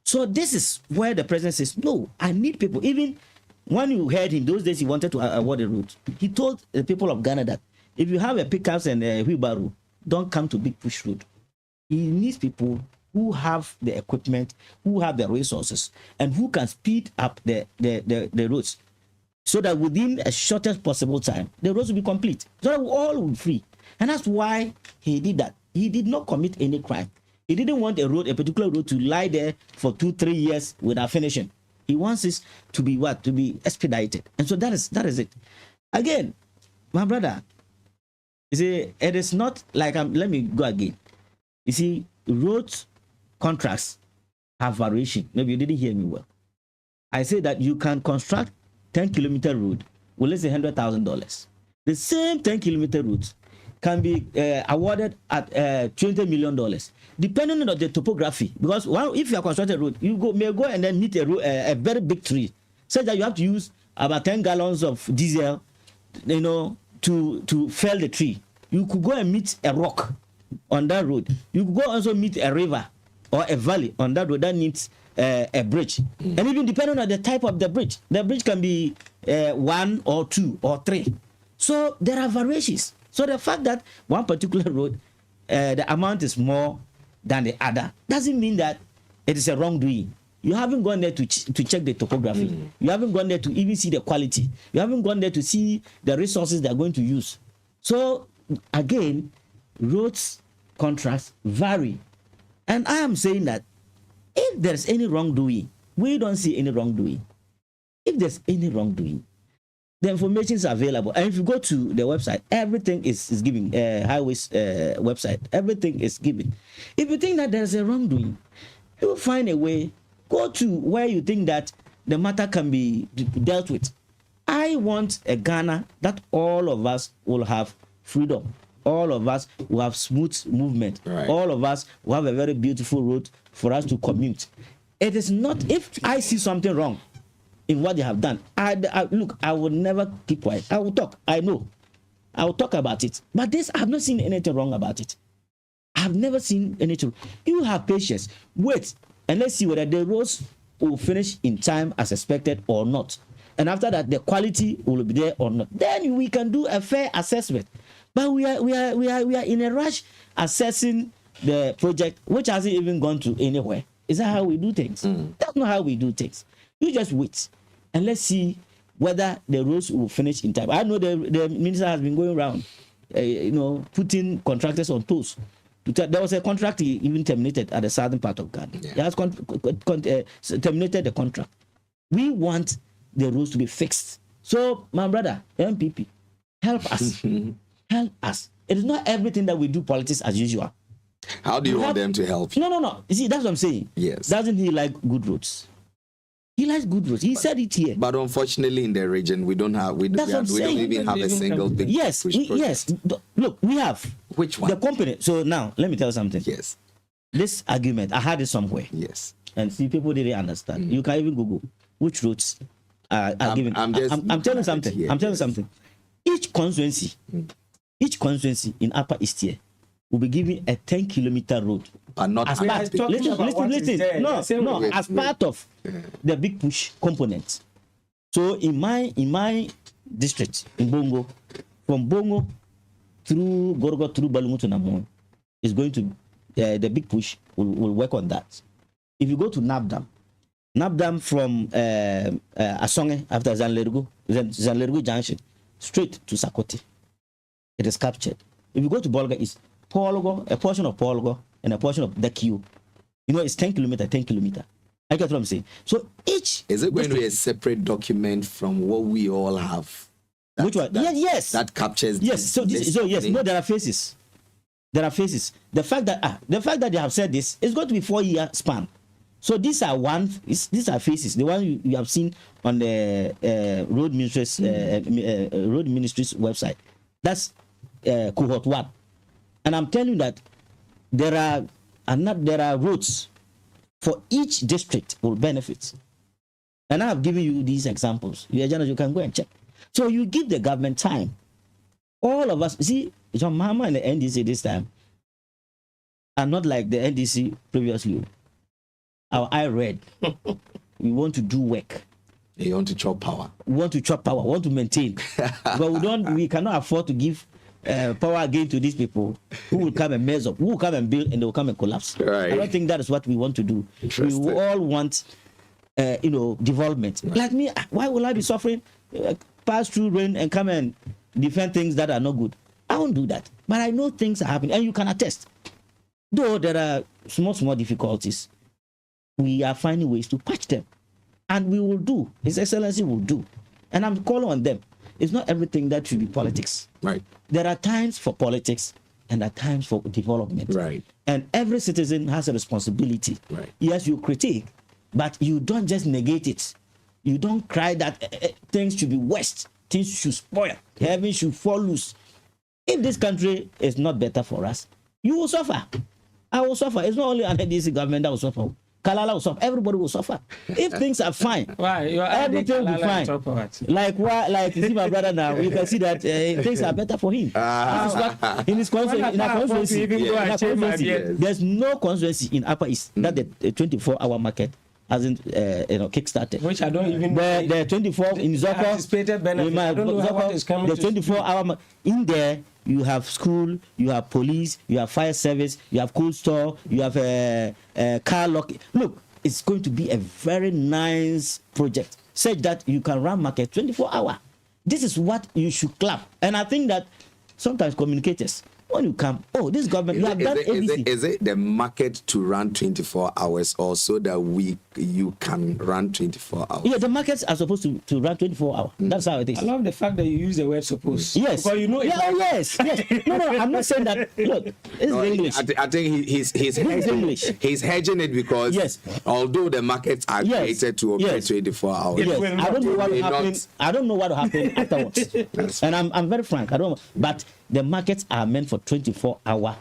So this is where the president says, no, I need people. Even when you heard him, those days he wanted to award a route. He told the people of Ghana that if you have a pickups and a wheelbarrow, don't come to Big Push Road. He needs people who have the equipment, who have the resources, and who can speed up the roads so that within a shortest possible time, the roads will be complete. So that we all will be free. And that's why he did that. He did not commit any crime. He didn't want a particular road to lie there for 2-3 years without finishing. He wants this to be what? To be expedited. And so that is it. Again, my brother, you see, it is not like, let me go again. You see, road contracts have variation. Maybe you didn't hear me well. I say that you can construct 10-kilometer road with let's say $100,000. The same 10-kilometer route can be awarded at $20 million, depending on the topography. Because if you are constructing a road, you may go and then meet a very big tree, such that you have to use about 10 gallons of diesel, to fell the tree. You could go and meet a rock on that road. You could go also meet a river or a valley on that road that needs a bridge. And even depending on the type of the bridge can be 1 or 2 or 3. So there are variations. So the fact that one particular road, the amount is more than the other, doesn't mean that it is a wrongdoing. You haven't gone there to check the topography. You haven't gone there to even see the quality. You haven't gone there to see the resources they're going to use. So again, roads contracts vary. And I am saying that if there's any wrongdoing, we don't see any wrongdoing. If there's any wrongdoing, the information is available. And if you go to the website, everything is given. Highways website, everything is given. If you think that there's a wrongdoing, you will find a way. Go to where you think that the matter can be dealt with. I want a Ghana that all of us will have freedom. All of us will have smooth movement. Right. All of us will have a very beautiful road for us to commute. It is not, if I see something wrong in what they have done, look, I will never keep quiet. I will talk. I know. I will talk about it. But this, I have not seen anything wrong about it. I have never seen anything. You have patience. Wait, and let's see whether the roads will finish in time as expected or not. And after that, the quality will be there or not. Then we can do a fair assessment. But we are in a rush assessing the project, which hasn't even gone to anywhere. Is that how we do things? That's not how we do things. You just wait and let's see whether the roads will finish in time. I know the minister has been going around, putting contractors on toes. There was a contract he even terminated at the southern part of Ghana. Yeah. He has terminated the contract. We want the roads to be fixed. So, my brother, MPP, help us. Help us. It is not everything that we do politics as usual. How do you want them to help you? No. You see, that's what I'm saying. Yes. Doesn't he like good roads? He likes good roads. He said it here. But unfortunately, in the region, we don't even have a single big push project. Look, we have. Which one? The company. So now, let me tell you something. Yes. This argument, I had it somewhere. Yes. And see, people didn't understand. You can even Google which roads are given. I'm telling you something. I'm telling you something. Each constituency in Upper East here will be given a 10-kilometer road. But not as part, listen. No, as part of the big push component. So in my district, in Bongo, from Bongo through Gorgo through Balungu to Namon, is going to the big push will work on that. If you go to Nabdam from Asonge after Zanlergu Junction, straight to Sakoti, it is captured. If you go to Bolga, it's Polgo, a portion of Polgo, and a portion of the queue. It's 10 kilometer. I get what I'm saying. So each is it going to be a separate document from what we all have? Which one? Yes. That captures. Yes. Yes. No, there are phases. The fact that they have said this is going to be 4-year span. So these are phases. The one you have seen on the road ministry's website. That's cohort 1. And I'm telling you that there are roads for each district will benefit. And I have given you these examples. You can go and check. So you give the government time. All of us, see, John Mahama and the NDC this time are not like the NDC previously. Our eye red. We want to do work. They want to chop power. We want to maintain. But we cannot afford to give power again to these people who will come and mess up, who will come and build and they will come and collapse. Right. I don't think that is what we want to do. We all want, development. Right. Like me, why will I be suffering, pass through rain and come and defend things that are not good? I won't do that. But I know things are happening and you can attest. Though there are small difficulties, we are finding ways to patch them. And we will do. His Excellency will do. And I'm calling on them. It's not everything that should be politics. Right. There are times for politics and there are times for development. Right. And every citizen has a responsibility. Right. Yes, you critique, but you don't just negate it. You don't cry that things should be worse, things should spoil, heaven should fall loose. If this country is not better for us, you will suffer. I will suffer. It's not only an NDC government that will suffer. Kalala will suffer. Everybody will suffer. If things are fine, everything will be fine. Like you see my brother now, you can see that things are better for him. In his constituency, there's no constituency in Upper East that the 24-hour market hasn't kickstarted. Which I don't even know. The 24 in Zoko, the 24-hour in there. You have school, you have police, you have fire service, you have cold store, you have a car lock. Look, it's going to be a very nice project, such that you can run market 24 hours. This is what you should clap. And I think that sometimes communicators, when you come, oh, this government, you have done ABC. Is it the market to run 24 hours or so that you can run 24 hours? Yeah, the markets are supposed to run 24 hours. That's how it is. I love the fact that you use the word suppose. Yes. Because you know it. Yes. No, I'm not saying that. Look, it's English. I think he's hedging it because although the markets are created to operate 24 hours. Yes. I don't know what will happen afterwards. And I'm very frank. I don't know. But the markets are meant for 24-hour,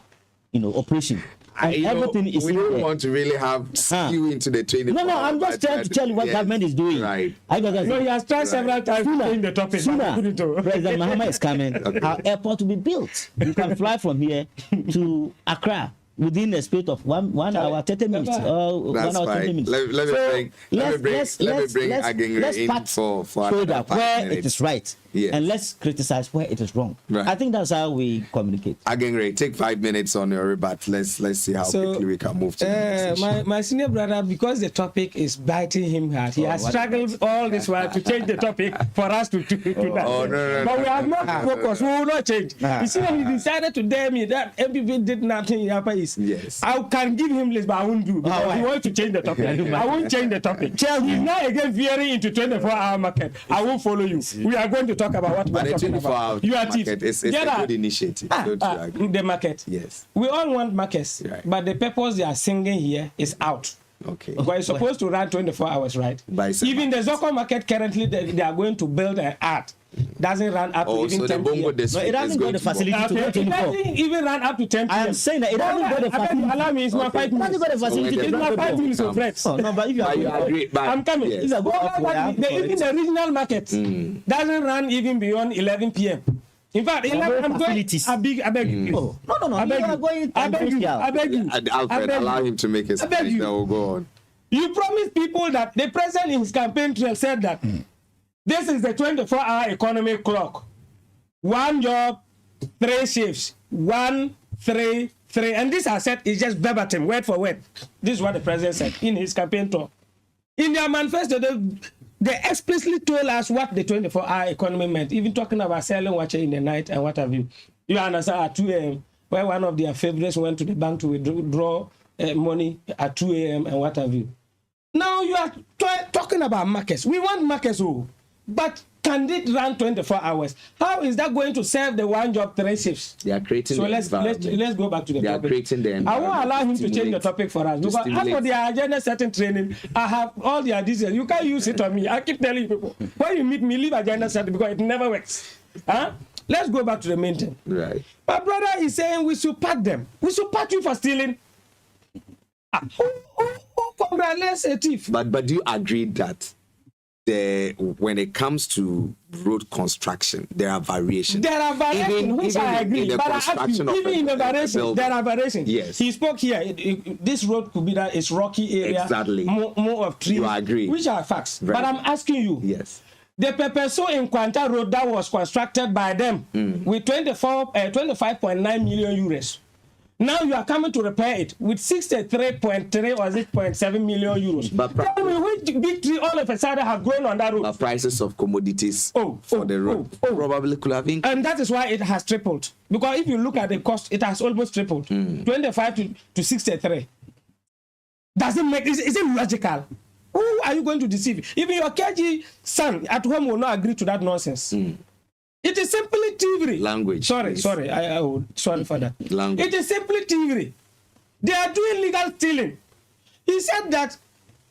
operation. And everything is. We don't want to really have skew into the 24. No, I'm just trying to tell you what government is doing. Right. No, he has tried several times to change the topic. President Mahama is coming. Our airport will be built. You can fly from here to Accra within a space of one hour, 30 minutes. That's 1 hour, 30 minutes. Let me bring Agenre in for where it is right. Yes. And let's criticize where it is wrong. Right. I think that's how we communicate. Agenre, take 5 minutes on your rebut. Let's see how quickly we can move to the next issue. My senior brother, because the topic is biting him hard, he has struggled all this while to change the topic for us to that. But we have not focused. We will not change. You see, when he decided to dare me that MPP did nothing in Upper East, I can give him list, but I won't do because he wants to change the topic. I won't change the topic. He's now again veering into 24-hour market. I won't follow you. We are going to talk about what we are talking about. You are market. It's a good initiative. The market. Yes. We all want markets, but the purpose they are singing here is out. Okay. But it's supposed to run 24 hours, right? Even the Zoko market currently, they are going to build an art. Doesn't run up to even 10 p.m. No, it hasn't got the facility to go 24. It doesn't even run up to 10 p.m. I am saying that it hasn't got the facility. Allow me, it's not 5 minutes. It hasn't got the facility. It's not 5 minutes of threats. No, but if you agree, I'm coming. Yes. Even the regional market doesn't run even beyond 11 p.m. In fact, I'm going. I beg you. No. I beg you. Alfred, allow him to make his speech. Now we'll go on. You promised people that the president in his campaign trail said that this is the 24-hour economic clock. 1 job, 3 shifts. 1, 3, 3. And this I said is just verbatim, word for word. This is what the president said in his campaign talk. In their manifesto, they explicitly told us what the 24-hour economy meant, even talking about selling watches in the night and what have you. You understand, at 2 a.m., where one of their favorites went to the bank to withdraw money at 2 a.m. and what have you. Now you are talking about markets. We want markets, but can it run 24 hours? How is that going to serve the 1 job, 3 shifts? They are creating let's go back to the topic. Are creating the I won't allow him to change the topic for us. Because as for their agenda setting training, I have all their details. You can't use it on me. I keep telling people, when you meet me, leave agenda setting because it never works. Let's go back to the main thing. Right. My brother is saying we should pat them. We should pat you for stealing. Who congratulates a thief? But do you agree that when it comes to road construction, there are variations? There are variations, which I agree. But I ask you, even in the variations, there are variations. Yes. He spoke here. This road could be that it's rocky area. Exactly. More of trees. You agree. Which are facts. Right. But I'm asking you. Yes. The Pepeso in Quanta Road that was constructed by them with 25.9 million euros. Now you are coming to repair it with 63.3 or 6.7 million euros. But tell me which big tree all of a sudden have grown on that road? The prices of commodities for the road probably could have increased. And that is why it has tripled. Because if you look at the cost, it has almost tripled. 25 to 63. Does it make, is it logical? Who are you going to deceive? Even your KG son at home will not agree to that nonsense. It is simply thievery. Language. Sorry for that. Language. It is simply thievery. They are doing legal stealing. He said that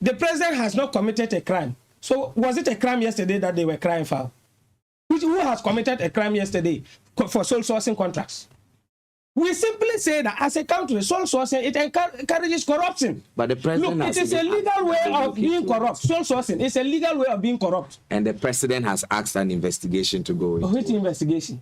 the president has not committed a crime. So was it a crime yesterday that they were crying for? Who has committed a crime yesterday for sole sourcing contracts? We simply say that as a country, sole sourcing, it encourages corruption. But the president it is a legal way of being corrupt. Sole sourcing is a legal way of being corrupt. And the president has asked an investigation to go into. Which investigation?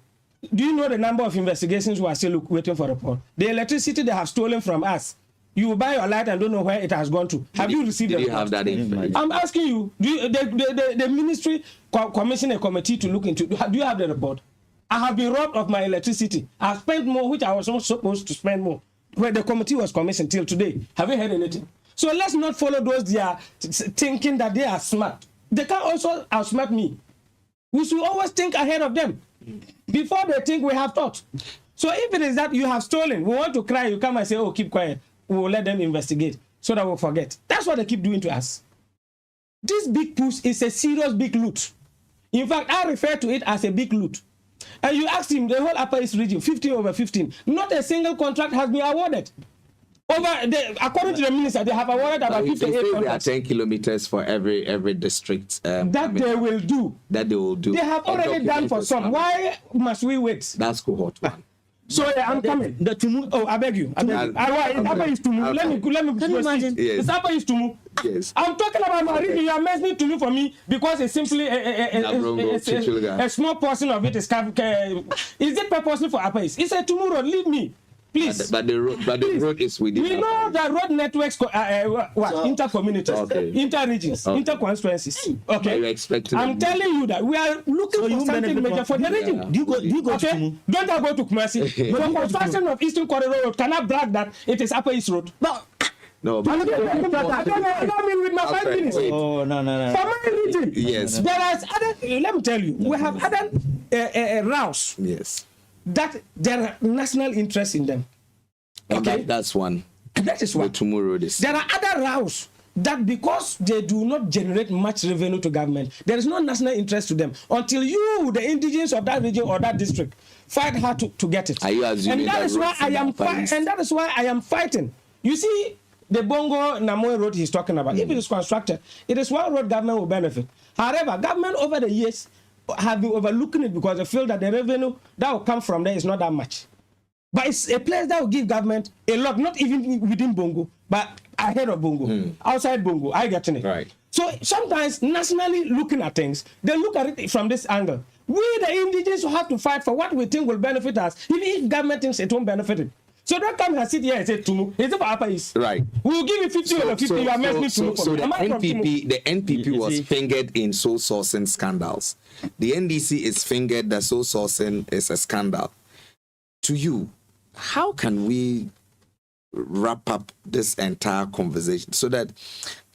Do you know the number of investigations who are still waiting for a report? The electricity they have stolen from us. You buy your light and don't know where it has gone to. Have you received the report? Did you have that information? I'm asking you. The ministry commissioned a committee to look into. Do you have the report? I have been robbed of my electricity. I've spent more, which I was not supposed to spend more. Where the committee was commissioned till today. Have you heard anything? So let's not follow those they are thinking that they are smart. They can also outsmart me. We should always think ahead of them. before they think we have thought. So if it is that you have stolen, we want to cry, you come and say, oh, keep quiet. We will let them investigate so that we'll forget. That's what they keep doing to us. This big push is a serious big loot. In fact, I refer to it as a big loot. And you ask him, the whole Upper East region, 15 over 15, not a single contract has been awarded. According to the minister, they have awarded about 58 contracts. There are 10 kilometers for every district. That they will do. That they will do. They have already done for some. Why must we wait? That's cohort one. So I'm coming. I beg you. Upper East Tumu. Let me. Can you imagine? Yes. It's Upper East Tumu. Yes. I'm talking about my region. You are mentioning Tumu for me because it's simply a small portion of it is. Is it purposely for Upper East? It's a Tumu road. Leave me. Please. But the road is within. We know that road networks, inter-communities, inter-regions, inter-constituencies. Okay. You're expecting I'm telling you that we are looking for something major for the region. Do you go okay? to Don't I go to Kumasi? The construction of Eastern Corridor Road cannot brag that it is Upper East Road. No, but I don't mean with my 5 minutes. Oh, no. For my region, yes. There is other, let me tell you, we have other routes. Yes. That there are national interest in them. Okay, that's one. That is what tomorrow is. There are other routes that because they do not generate much revenue to government, there is no national interest to them until you, the indigenous of that region or that district, fight hard to get it. Are you assuming that is why I am and that is why I am fighting. You see, the Bongo Namoe road he's talking about, if it is constructed, it is one road government will benefit. However, government over the years have been overlooking it because they feel that the revenue that will come from there is not that much. But it's a place that will give government a lot, not even within Bongo, but ahead of Bongo, outside Bongo. I get it. Right. So sometimes nationally looking at things, they look at it from this angle. We, the indigenous, will have to fight for what we think will benefit us, even if government thinks it won't benefit it. So don't come and sit here and say Tumu. Is it for Upper East? Right. We'll give you 50 over 50. You are mentioning Tumu. So the NPP was fingered in soul sourcing scandals. The NDC is fingered that soul sourcing is a scandal. To you, how can we wrap up this entire conversation so that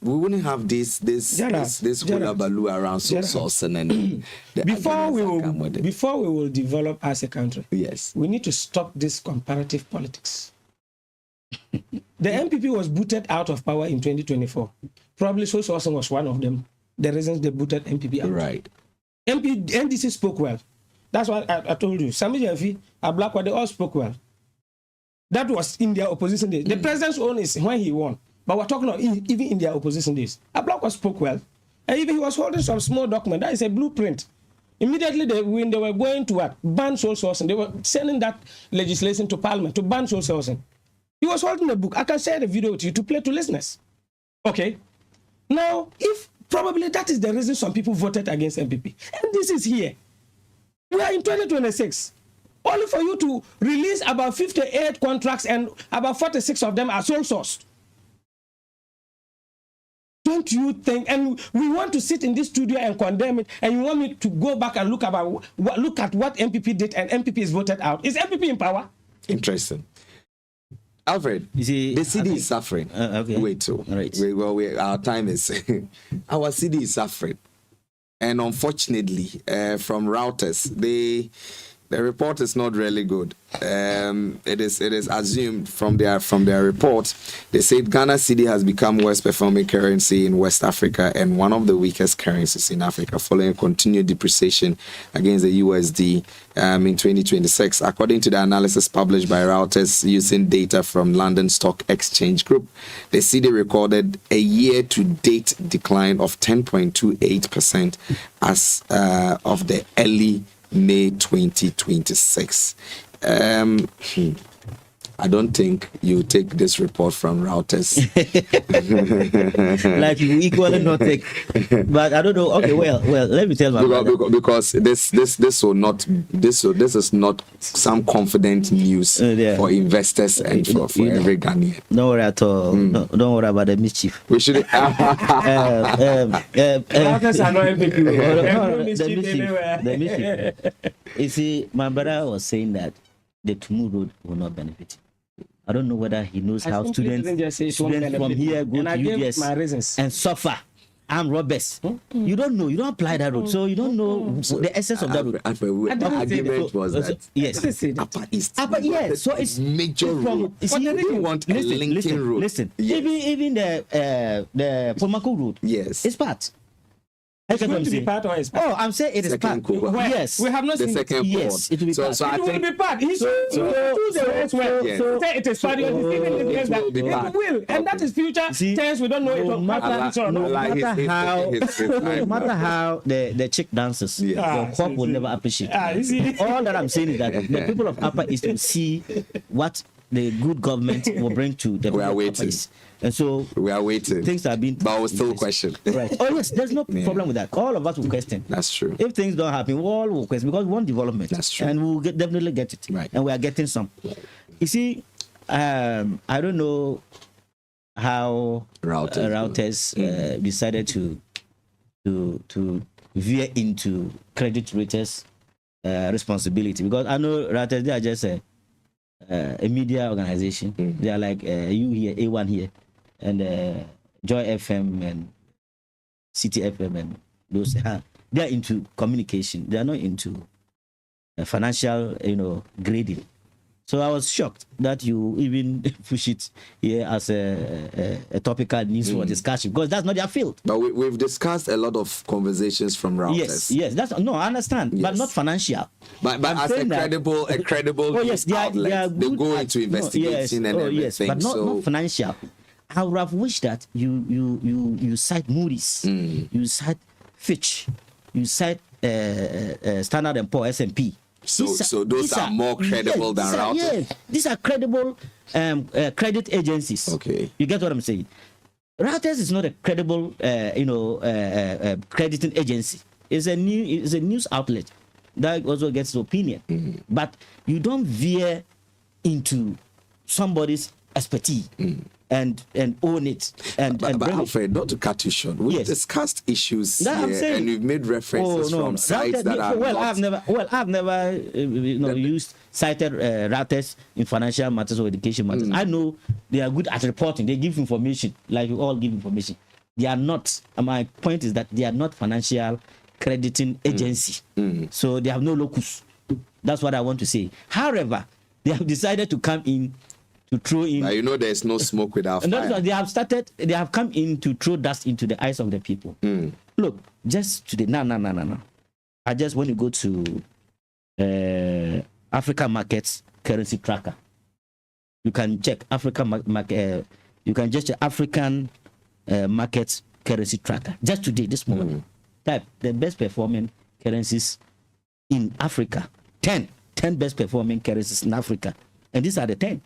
we wouldn't have this hullabaloo around soul sourcing and before we will develop as a country? Yes, we need to stop this comparative politics. The NPP was booted out of power in 2024. Probably soul sourcing was one of them. The reasons they booted NPP out. Right. NDC spoke well. That's what I told you. Sami Jafi, Ablakwa, they all spoke well. That was in their opposition days. The president's own is when he won. But we're talking about even in their opposition days. Ablakwa spoke well. And even he was holding some small document. That is a blueprint. Immediately, when they were going to ban soul sourcing, they were sending that legislation to Parliament to ban soul sourcing. He was holding a book. I can share the video with you to play to listeners. Okay? Now, if probably that is the reason some people voted against MPP. And this is here. We are in 2026. Only for you to release about 58 contracts and about 46 of them are sole sourced. Don't you think? And we want to sit in this studio and condemn it, and you want me to go back and look at what MPP did, and MPP is voted out. Is MPP in power? Interesting. Alfred, the city is suffering. Okay. Wait, so right. Our time is our city is suffering, and unfortunately, from routers, the report is not really good. It is assumed from their report. They said Ghana cedi has become worst performing currency in West Africa and one of the weakest currencies in Africa, following continued depreciation against the USD in 2026. According to the analysis published by Reuters using data from London Stock Exchange Group, the cedi recorded a year-to-date decline of 10.28% as of the early May 2026. I don't think you take this report from Reuters. Like you equally not take, but I don't know. Okay, well, let me tell my because this is not some confident news for investors and for every Ghanaian. Don't worry at all. No, don't worry about the mischief. We should. The mischief. You see, my brother was saying that the Tumu road will not benefit. I don't know whether he knows how students from here go to UBS and suffer armed robbers. You don't know. You don't apply that route, so you don't know the essence of that route. Argument was that yes, Upper East. Yes. So it's major rule. You want a linking road. Listen. Even the Pomako road. Yes, it's part. It's going to be part or it's part? Oh, I'm saying it is part. Yes. We have not seen second it. Yes, it will be part. So I it think will be part. He should choose the words well. Say it is part. It will. And that is future tense. We don't know no matter how the chick dances, the crop will never appreciate. All that I'm saying is that the people of Upper East will see what the good government will bring to the people of Upper East. And so we are waiting. Things have been, but we'll still question. Right? Oh yes, there's no problem with that. All of us will question. That's true. If things don't happen, we all will question because we want development. That's true. And we'll definitely get it. Right. And we are getting some. You see, I don't know how Routers decided to veer into credit raters' responsibility, because I know Routers, they are just a media organization. They are like you here, A1 here, and Joy FM and City FM and those. They are into communication. They are not into financial, grading. So I was shocked that you even push it here as a topical news for discussion, because that's not their field. But we've discussed a lot of conversations from Routers. Yes, that's no, I understand, but not financial. But as a credible outlet, they go into investigating and everything. But not financial. I would have wished that you cite Moody's, you cite Fitch, you cite Standard & Poor's, S&P. So those are more credible than Routers. Yes, these are credible credit agencies. Okay, you get what I'm saying. Routers is not a credible, crediting agency. It's a news outlet that also gets opinion. But you don't veer into somebody's expertise and own it and but Alfred, not to cut you short, we've discussed issues here, and we've made references from sites that are I've never used cited Routers in financial matters or education matters. I know they are good at reporting. They give information, like you all give information. They are not. My point is that they are not financial crediting agency. So they have no locus. That's what I want to say. However, they have decided to come in to throw in. Now, there's no smoke without fire. They have come in to throw dust into the eyes of the people. Look, just today, no. I just want to go to Africa Markets Currency Tracker. You can check you can just check African Markets Currency Tracker. Just today, this morning, type the best performing currencies in Africa. 10 best performing currencies in Africa. And these are the 10.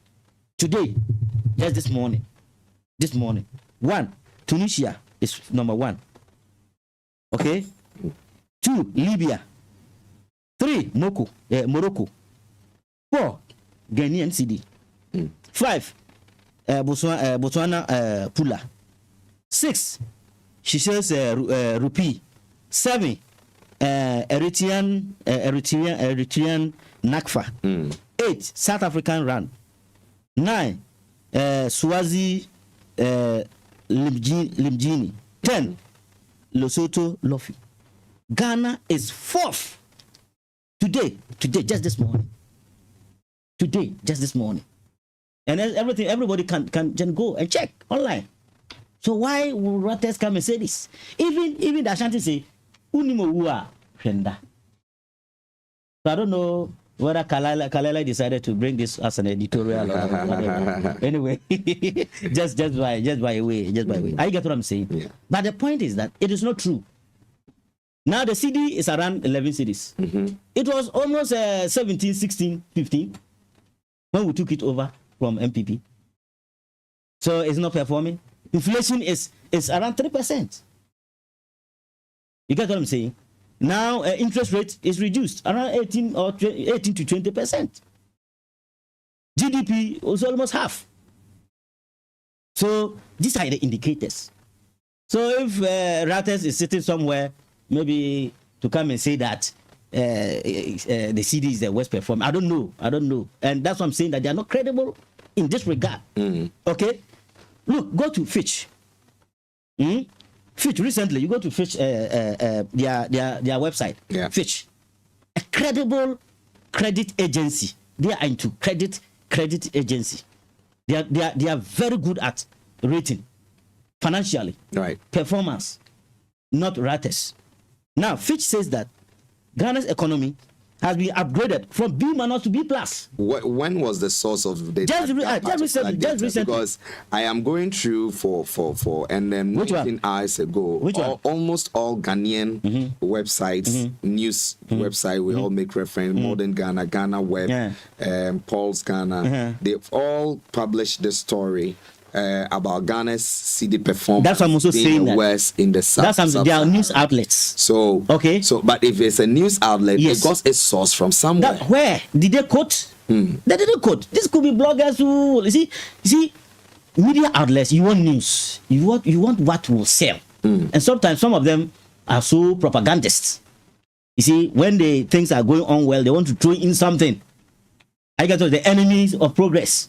Today, just this morning. 1, Tunisia is number 1. Okay? 2, Libya. 3, Morocco. 4, Ghanaian cedi. 5, Botswana Pula. 6, Seychelles rupee. 7, Eritrean Nakfa. 8, South African Rand. 9, Swazi Limjini. 10, Lesotho Lofi. Ghana is 4th. Today, just this morning. And everybody can go and check online. So why would Routers come and say this? Even the Ashanti say, Unimo Ua Shenda. So I don't know whether Kalala decided to bring this as an editorial or whatever. Anyway, just by way. I get what I'm saying. Yeah. But the point is that it is not true. Now the CD is around 11 cities. It was almost 17, 16, 15 when we took it over from MPP. So it's not performing. Inflation is around 3%. You get what I'm saying? Now interest rate is reduced around 18 to 20%. GDP was almost half. So these are the indicators. So if Routers is sitting somewhere, maybe to come and say that the CD is the worst performer, I don't know. And that's what I'm saying, that they are not credible in this regard. Okay? Look, go to Fitch. Fitch recently, you go to Fitch, their website. Yeah. Fitch, a credible credit agency. They are into credit agency. They are very good at rating, financially, right? Performance, not rates. Now Fitch says that Ghana's economy has been upgraded from B- to B+. When was the source of the just recently. Because I am going through for and then 19 hours ago, almost all Ghanaian websites, news website, we all make reference, Modern Ghana, Ghana Web, Paul's Ghana, they've all published the story about Ghana's CD performance. That's what I'm also saying. The West, in the South. They are news outlets. So okay. So, but if it's a news outlet, it got a source from somewhere. Where did they quote? They didn't quote. This could be bloggers who you see, media outlets. You want news. You want what will sell. And sometimes some of them are so propagandists. You see, when things are going on well, they want to throw in something. I get to the enemies of progress.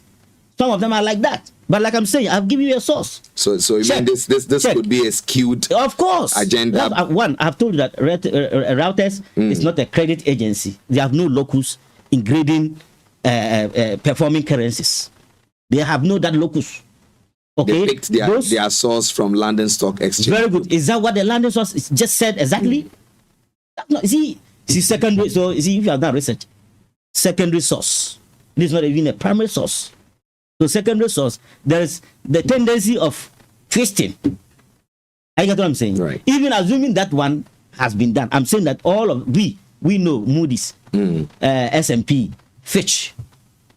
Some of them are like that. But like I'm saying, I've given you a source. So you mean this could be a skewed, of course, agenda? I've told you that Reuters is not a credit agency. They have no locus in grading performing currencies. They have no that locus. Okay, they picked their source from London Stock Exchange. Very good. Is that what the London source just said exactly? No, see secondary. So if you have done research, secondary source. This is not even a primary source. So secondary source, there is the tendency of twisting. I get what I'm saying. Right. Even assuming that one has been done, I'm saying that all of we know Moody's, S&P, Fitch.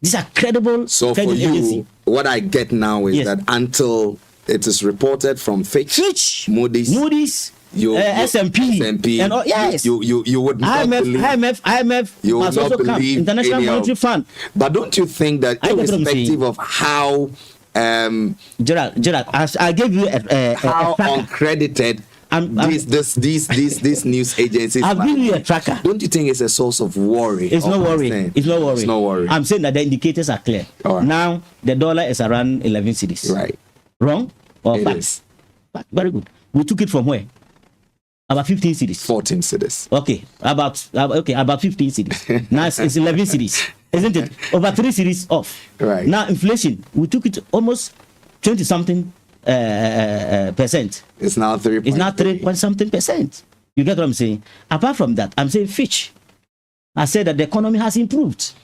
These are credible. So for you, agency. What I get now is that until it is reported from Fitch, Moody's, S&P, and all, yes, you would not believe IMF you must would also not come. believe International Monetary Fund. But don't you think that irrespective of how Gerald, I gave you how uncredited these news agencies, I'll give you a tracker. Don't you think it's a source of worry? It's no worry. It's no worry. It's no worry. I'm saying that the indicators are clear. Right. Now the dollar is around 11 cedis. Right. Wrong or it fact? Is. Fact. Very good. We took it from where? About 15 cedis. 14 cedis. Okay. About 15 cedis. Now it's 11 cedis, isn't it? Over 3 cedis off. Right. Now inflation, we took it almost 20 something percent. It's now 3. It's now 3 point something percent. You get what I'm saying? Apart from that, I'm saying Fitch. I said that the economy has improved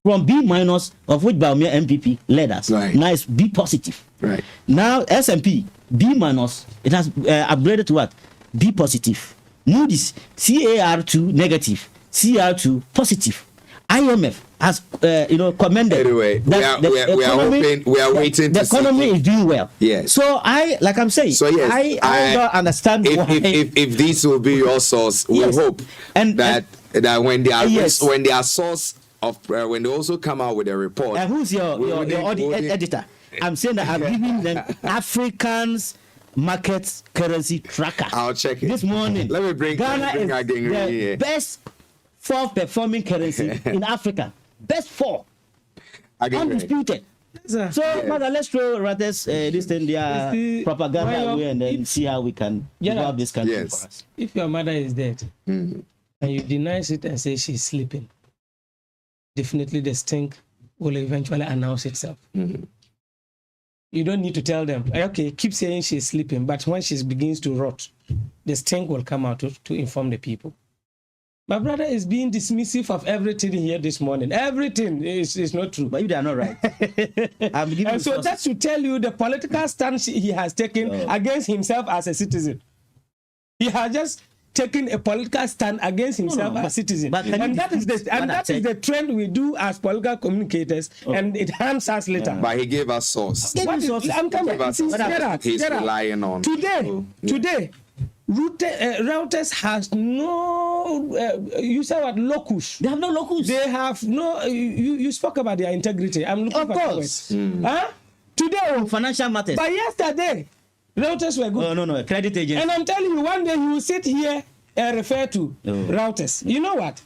from B minus, of which Baumia MPP led us. Right. Now it's B positive. Right. Now S&P B minus, it has upgraded to what? B positive. Moody's CAR2 negative, CR2 positive. IMF has commended. Anyway, we are waiting. The economy is doing well. Yes. So I don't understand if this will be your source. We hope that when they are source of when they also come out with a report. Who's your editor? I'm saying that I'm giving them Africans market currency tracker. I'll check it this morning. Let me bring Ghana is the best 4th performing currency in Africa. Best 4. Undisputed. So, Mother, let's throw Reuters this thing, their propaganda away, and then see how we can develop this country for us. If your mother is dead and you deny it and say she's sleeping, definitely the stink will eventually announce itself. You don't need to tell them, okay, keep saying she's sleeping, but when she begins to rot, the stink will come out to inform the people. My brother is being dismissive of everything here this morning. Everything is not true. But you are not right. And so that should tell you the political stance he has taken against himself as a citizen. He has just taken a political stand against himself as a citizen. And that is the trend we do as political communicators, and it harms us later. But he gave us source. I'm coming. He's relying on. Today, Reuters has no, you said what, locus. They have no locus. They have no, you spoke about their integrity. I'm looking for course. Today, financial matters. But yesterday, Reuters were good. No, credit agency. And I'm telling you, one day you will sit here and refer to Reuters. You know what?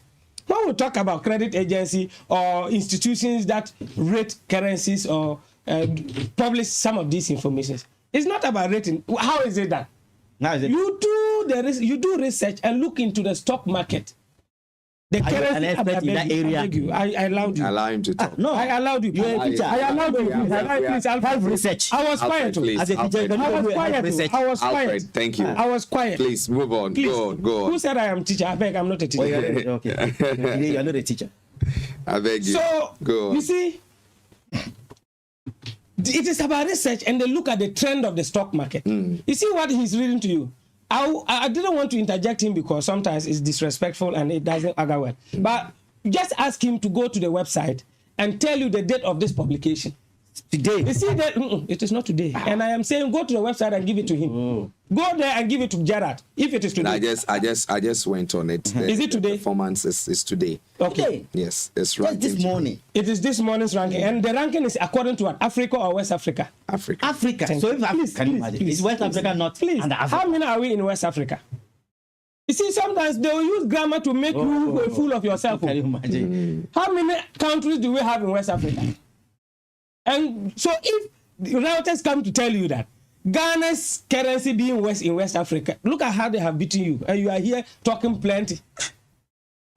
When we talk about credit agency or institutions that rate currencies or publish some of these informations, it's not about rating. How is it that? You do research and look into the stock market. The Are you an expert in that area? I allowed you. Allow him to talk. No, I allowed you. You're a teacher. I allowed you. Please, Have research. I was quiet. As a teacher, you can I was do quiet. research. I was quiet. Alfred, thank you. I was quiet. Please move on. Please. Go on. Who said I am teacher? I beg, I'm not a teacher. Oh, okay. Today you are not a teacher. I beg you. So, go on. you see, it is about research and they look at the trend of the stock market. You see what he's reading to you. I didn't want to interject him because sometimes it's disrespectful and it doesn't go well. But just ask him to go to the website and tell you the date of this publication. Today. You see that it is not today. And I am saying go to the website and give it to him. Go there and give it to Gerard if it is today. I just went on it. Is it today? Performance is today. Okay. Yes, it's right. Just this morning. It is this morning's ranking. And the ranking is according to what? Africa or West Africa? Africa. Africa. So if can you imagine? Is West Africa not under Africa? How many are we in West Africa? You see, sometimes they will use grammar to make you a fool of yourself. Can you imagine? How many countries do we have in West Africa? And so if the Reuters come to tell you that Ghana's currency being in West Africa, look at how they have beaten you. And you are here talking plenty.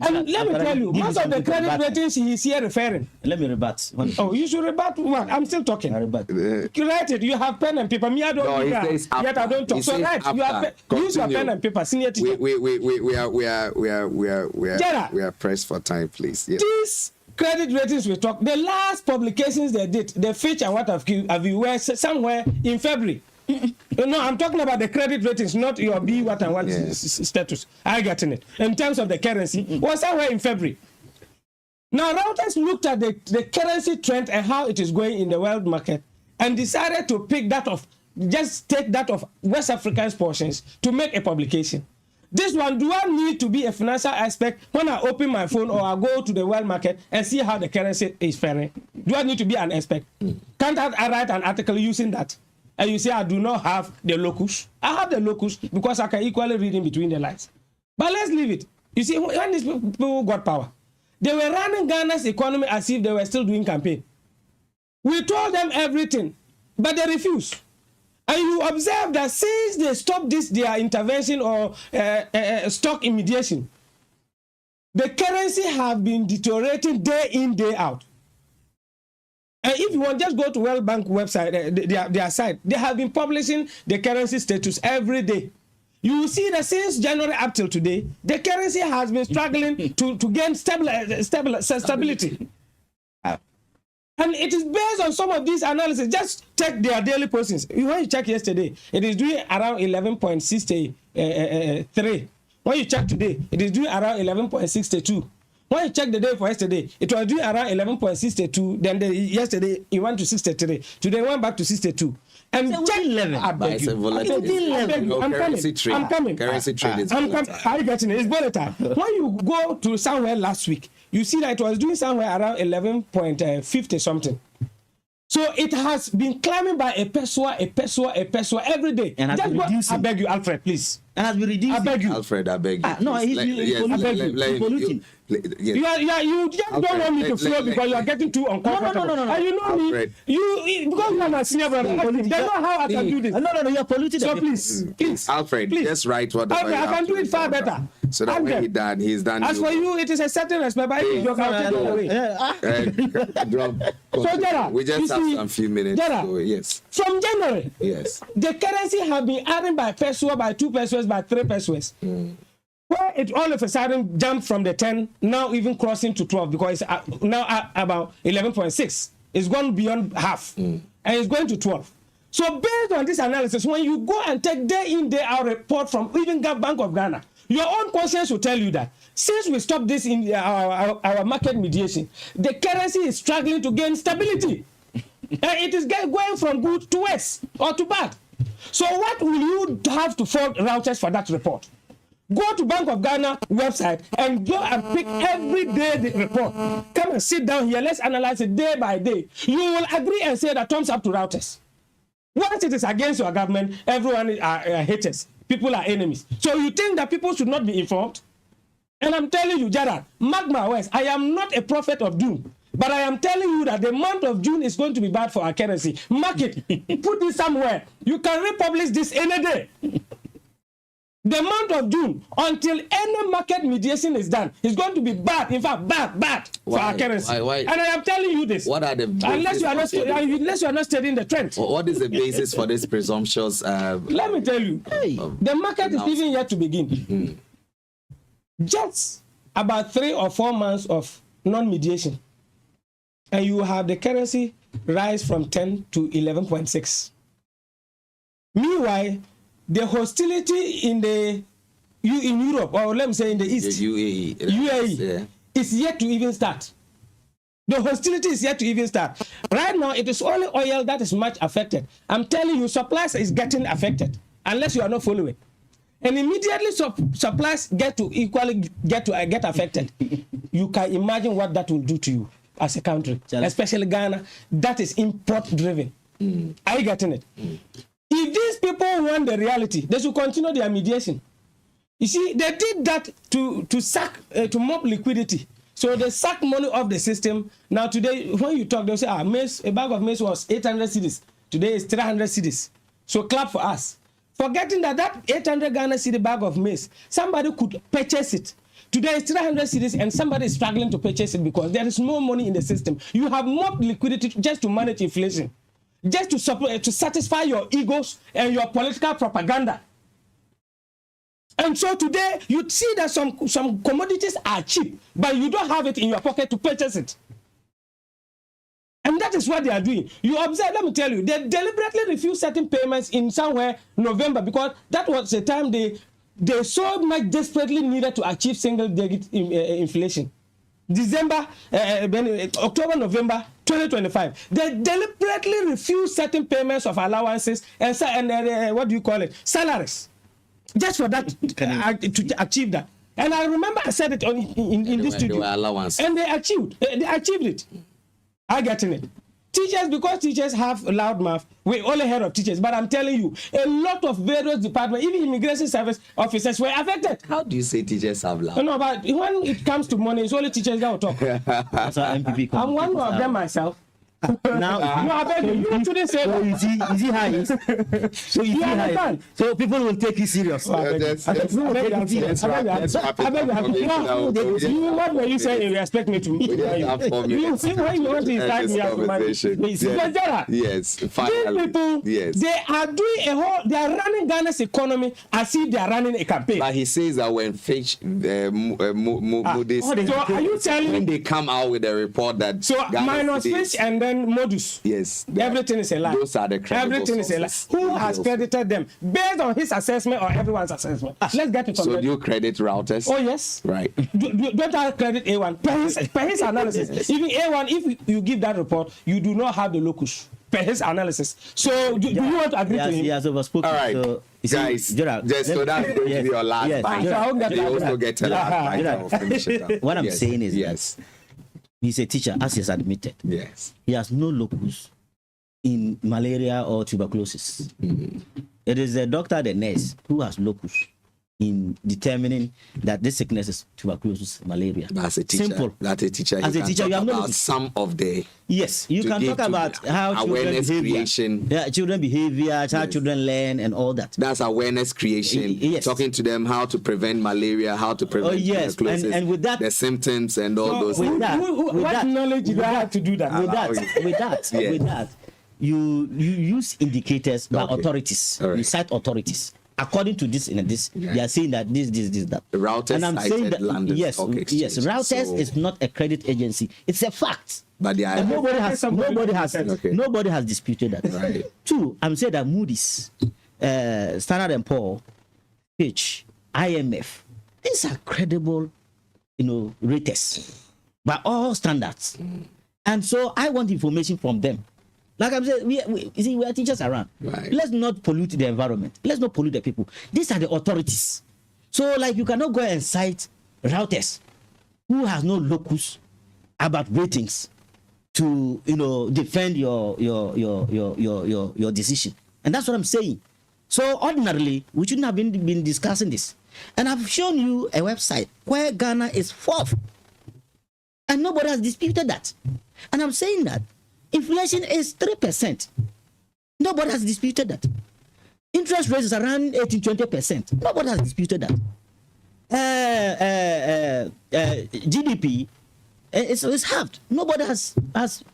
And let me tell you, most of the credit ratings he is here referring. Let me rebut. Oh, you should rebut what? I'm still talking. Rebut. Write it. You have pen and paper. Me, I don't do that. Yet I don't talk. So right, you have use your pen and paper. Senior teacher. We are pressed for time, please. Yeah. These credit ratings we talk. The last publications they did, the Fitch and what have you were somewhere in February. No, I'm talking about the credit ratings, not your B what and what status. I get in it. In terms of the currency, was somewhere in February. Now, Reuters looked at the currency trend and how it is going in the world market and decided to pick that of, just take that of West Africa's portions to make a publication. This one, do I need to be a financial aspect when I open my phone or I go to the world market and see how the currency is faring? Do I need to be an expert? Can't I write an article using that? And you say, I do not have the locus. I have the locus because I can equally read in between the lines. But let's leave it. You see, when these people got power, they were running Ghana's economy as if they were still doing campaign. We told them everything, but they refused. And you observe that since they stopped their intervention or stock immediation, the currency have been deteriorating day in, day out. And if you want, just go to World Bank website, their site. They have been publishing the currency status every day. You will see that since January up till today, the currency has been struggling to gain stability. And it is based on some of these analysis. Just check their daily postings. When you check yesterday, it is doing around 11.63. When you check today, it is doing around 11.62. When you check the day for yesterday, it was doing around 11.62. Then yesterday, it went to 63. Today, it went back to 62. And so check 11. I beg you. I'm coming. Currency trade is volatile. Are you getting it? It's volatile. When you go to somewhere last week, you see that it was doing somewhere around 11.50 something. So it has been climbing by a peso every day. And has been reducing. I beg you, Alfred, please. And has been reducing. I beg you. Alfred, I beg you. No, he's polluting. You just don't want me to flow because you are getting too uncomfortable. No. And you know Alfred. me, because you are my senior brother, they know how I can do this. No, you are polluting. So please. Alfred, just write what I can do it far better. So that when he's done. As for you, it is a certain respect, but if you can take it away. So, Gerard, we just have some few minutes. Gerard, yes. From January, yes, the currency have been adding by peso, by 2 pesos, by 3 pesos. Where it all of a sudden jumped from the 10, now even crossing to 12 because it's now about 11.6. It's gone beyond half, and it's going to 12. So based on this analysis, when you go and take day in, day out report from even Bank of Ghana, your own conscience will tell you that since we stopped this in our market mediation, the currency is struggling to gain stability. And it is going from good to worse or to bad. So what will you have to fold Reuters for that report? Go to Bank of Ghana website and go and pick every day the report. Come and sit down here. Let's analyze it day by day. You will agree and say that thumbs up to Reuters. Once it is against your government, everyone are haters. People are enemies. So you think that people should not be informed? And I'm telling you, Gerard, mark my words, I am not a prophet of doom. But I am telling you that the month of June is going to be bad for our currency. Mark it. Put it somewhere. You can republish this any day. The month of June, until any market mediation is done, is going to be bad. In fact, bad for our currency. Why? And I am telling you this. What are the unless you are not studying the trend. What is the basis for this presumptuous? Let me tell you, the market is even yet to begin. Just about 3 or 4 months of non-mediation, and you have the currency rise from 10 to 11.6. Meanwhile, the hostility in Europe, or let me say in the East, UAE is yet to even start. The hostility is yet to even start. Right now, it is only oil that is much affected. I'm telling you, supplies is getting affected unless you are not following. And immediately supplies get affected. You can imagine what that will do to you as a country, especially Ghana. That is import driven. Are you getting it? If these people want the reality, they should continue their mediation. You see, they did that to mop liquidity. So they suck money off the system. Now today, when you talk, they'll say, maize, a bag of maize was 800 cedis. Today is 300 cedis. So clap for us. Forgetting that 800 Ghana cedi bag of maize, somebody could purchase it. Today is 300 cedis and somebody is struggling to purchase it because there is no money in the system. You have more liquidity just to manage inflation, just to satisfy your egos and your political propaganda. And so today you see that some commodities are cheap, but you don't have it in your pocket to purchase it. And that is what they are doing. You observe, let me tell you, they deliberately refused certain payments in somewhere November because that was the time they so much desperately needed to achieve single-digit inflation. October, November 2025, they deliberately refused certain payments of allowances and salaries, just for that to achieve that. And I remember I said it in this studio. And they achieved it. I getting it. Teachers, because teachers have a loud mouth, we only heard of teachers, but I'm telling you, a lot of various departments, even immigration service officers were affected. How do you say teachers have loud? No, but when it comes to money, it's only teachers that will talk. That's how MPP I'm one of them myself. Now, no, I beg you shouldn't say so that. You see how it is? So you see how it is? So people will take you serious. What were you saying? You expect me to? You see why you want to inside me after my Yes, finally. These people, they are doing they are running Ghana's economy as if they are running a campaign. But he says that when Fitch, Moody's, so are you telling when they come out with a report that minus Fitch and then Modus. Yes. Everything is a lie. Those are the credible Everything sources. is a lie. Who has credited them? Based on his assessment or everyone's assessment? Let's get it from So do you credit routers? Oh, yes. Right. Don't I credit A1? Per his analysis. Even A1, if you give that report, you do not have the locus. Per his analysis. So do you want to agree to him? He has overspoken. All right. So, guys, Gerald, just so that's going to be your last bite. You also get a last bite. I'll finish it up. What I'm saying is, yes. He's a teacher, as he has admitted. Yes. He has no locus in malaria or tuberculosis. It is the doctor, the nurse, who has locus in determining that this sickness is tuberculosis, malaria. That's a teacher. Simple. That's a teacher. As a teacher, you have no about locus. some of the. Yes, you can talk about how awareness children behavior, creation. Children behavior, how children learn, and all that. That's awareness creation. Yes. Talking to them how to prevent malaria, how to prevent tuberculosis, and with that, the symptoms and all those things. What knowledge do I have to do that? With that, you use indicators by authorities. Right. You cite authorities. According to this and this, they are saying that this, that. Routers and I'm saying that London Stock Exchange. yes, Routers is not a credit agency. It's a fact. But they are, and nobody has disputed that. Right. Two, I'm saying that Moody's, Standard & Poor's, Fitch, IMF, these are credible, raters by all standards. And so I want information from them. Like I'm saying, we are teachers around. Right. Let's not pollute the environment. Let's not pollute the people. These are the authorities. So, you cannot go and cite routers who has no locus about ratings to, defend your decision. And that's what I'm saying. So, ordinarily, we shouldn't have been discussing this. And I've shown you a website where Ghana is 4th. And nobody has disputed that. And I'm saying that inflation is 3%. Nobody has disputed that. Interest rates is around 18-20%. Nobody has disputed that. GDP is halved. Nobody has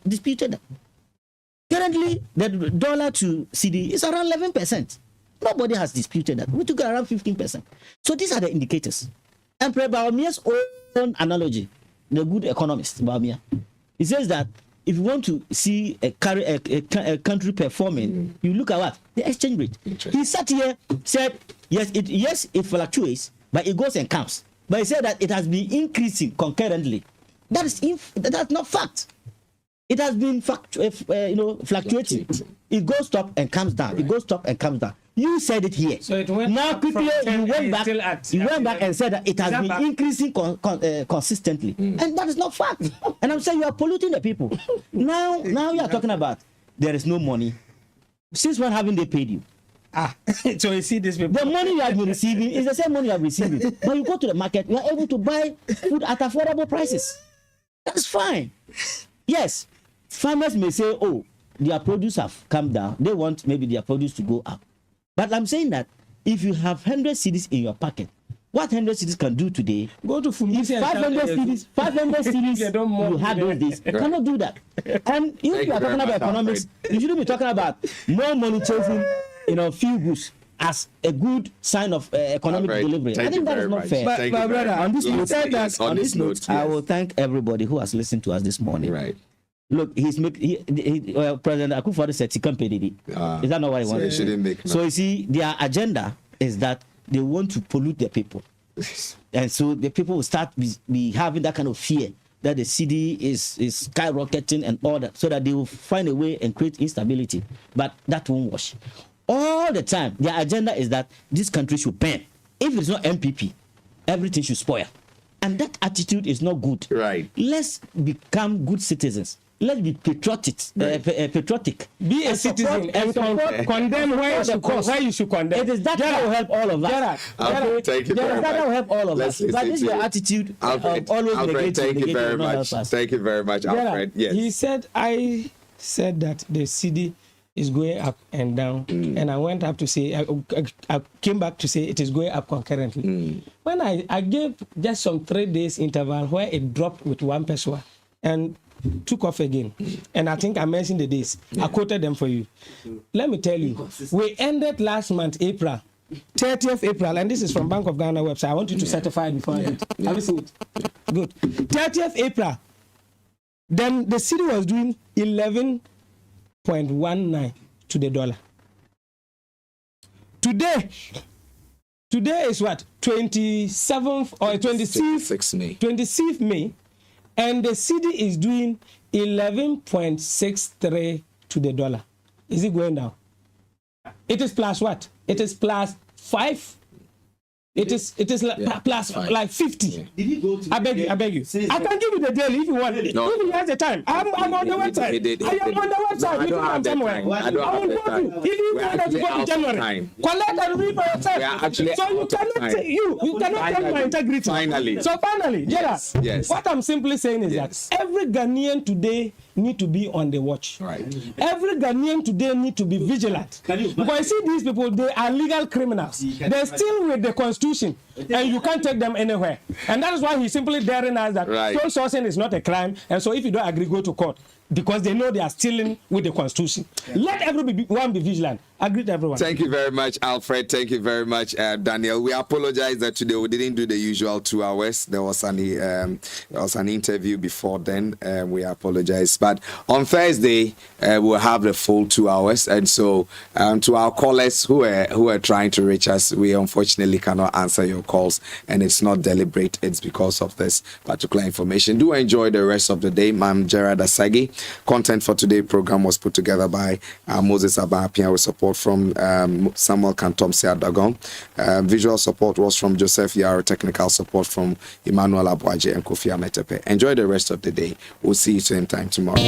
disputed that. Currently, the dollar to CD is around 11%. Nobody has disputed that. We took around 15%. So these are the indicators. And Bawumia's own analogy, the good economist, Bawumia, he says that if you want to see a country performing, you look at what? The exchange rate. He sat here, said, yes, it fluctuates, but it goes and comes. But he said that it has been increasing concurrently. That's not fact. It has been fluctuating. It goes up and comes down. Right. It goes up and comes down. You said it here. So it went now quickly. You went back and said that it has been increasing consistently, and that is not fact. And I'm saying you are polluting the people. Now you are talking about there is no money. Since when haven't they paid you? So you see this people. The money you have been receiving is the same money you have receiving, but you go to the market, you are able to buy food at affordable prices. That's fine. Yes, farmers may say, oh, their produce have come down. They want maybe their produce to go up. But I'm saying that if you have 100 cedis in your pocket, what 100 cedis can do today? Go to Fumbisi. 500 cedis you had those days. You cannot do that. And if you are talking about economics, you shouldn't be talking about more money chasing, few goods as a good sign of economic delivery. I think that is not fair. But brother, on this note, I will thank everybody who has listened to us this morning. Right. Look, President Akufo-Addo said he can't pay the Is that not what he wanted? So you see, their agenda is that they want to pollute the people. And so the people will start be having that kind of fear that the CD is skyrocketing and all that, so that they will find a way and create instability. But that won't wash. All the time, their agenda is that this country should burn. If it's not MPP, everything should spoil. And that attitude is not good. Right. Let's become good citizens. Let's be patriotic. Be a citizen and condemn where you should condemn. It is that will help all of us. Thank you very much. That will help all of us. But this is your attitude. Alfred, thank you very much. Thank you very much, Alfred. Yes. He said, I said that the CD is going up and down, and I went up to say, I came back to say it is going up concurrently. When I gave just some 3 days interval where it dropped with 1 peso and took off again, and I think I mentioned the days. I quoted them for you. Let me tell you, we ended last month, April, 30th April, and this is from Bank of Ghana website. I want you to certify it before I do it. Have you seen it? Good. 30th April, then the city was doing 11.19 to the dollar. Today is what? 27th or 26th May. And the CD is doing 11.63 to the dollar. Is it going down? It is plus what? It is plus 5. It is plus 50. Did he go to I beg you. I can give you the daily if you want. No. If he has the time. I'm on the website. I am on the website. I don't have the time. I don't have the time. If you want to go to January, collect and read for yourself. We are actually so you cannot tell my integrity. Finally. So finally, Gerard, what I'm simply saying is that every Ghanaian today need to be on the watch. Right. Every Ghanaian today need to be vigilant. Because you see these people, they are legal criminals. They're still with the Constitution, and you can't take them anywhere. And that is why he's simply daring us that stone sourcing is not a crime, and so if you don't agree, go to court. Because they know they are stealing with the Constitution. Let everyone be vigilant. Agree to everyone. Thank you very much, Alfred. Thank you very much, Daniel. We apologize that today we didn't do the usual 2 hours. There was an interview before then. We apologize. But on Thursday, we'll have the full 2 hours. And so to our callers who are trying to reach us, we unfortunately cannot answer your calls. And it's not deliberate. It's because of this particular information. Do enjoy the rest of the day. I'm Gerard Asagi. Content for today's program was put together by Moses Abapia with support from Samuel Kantomse Adagon. Visual support was from Joseph Yaro. Technical support from Emmanuel Abuaje and Kofi Ametepe. Enjoy the rest of the day. We'll see you same time tomorrow.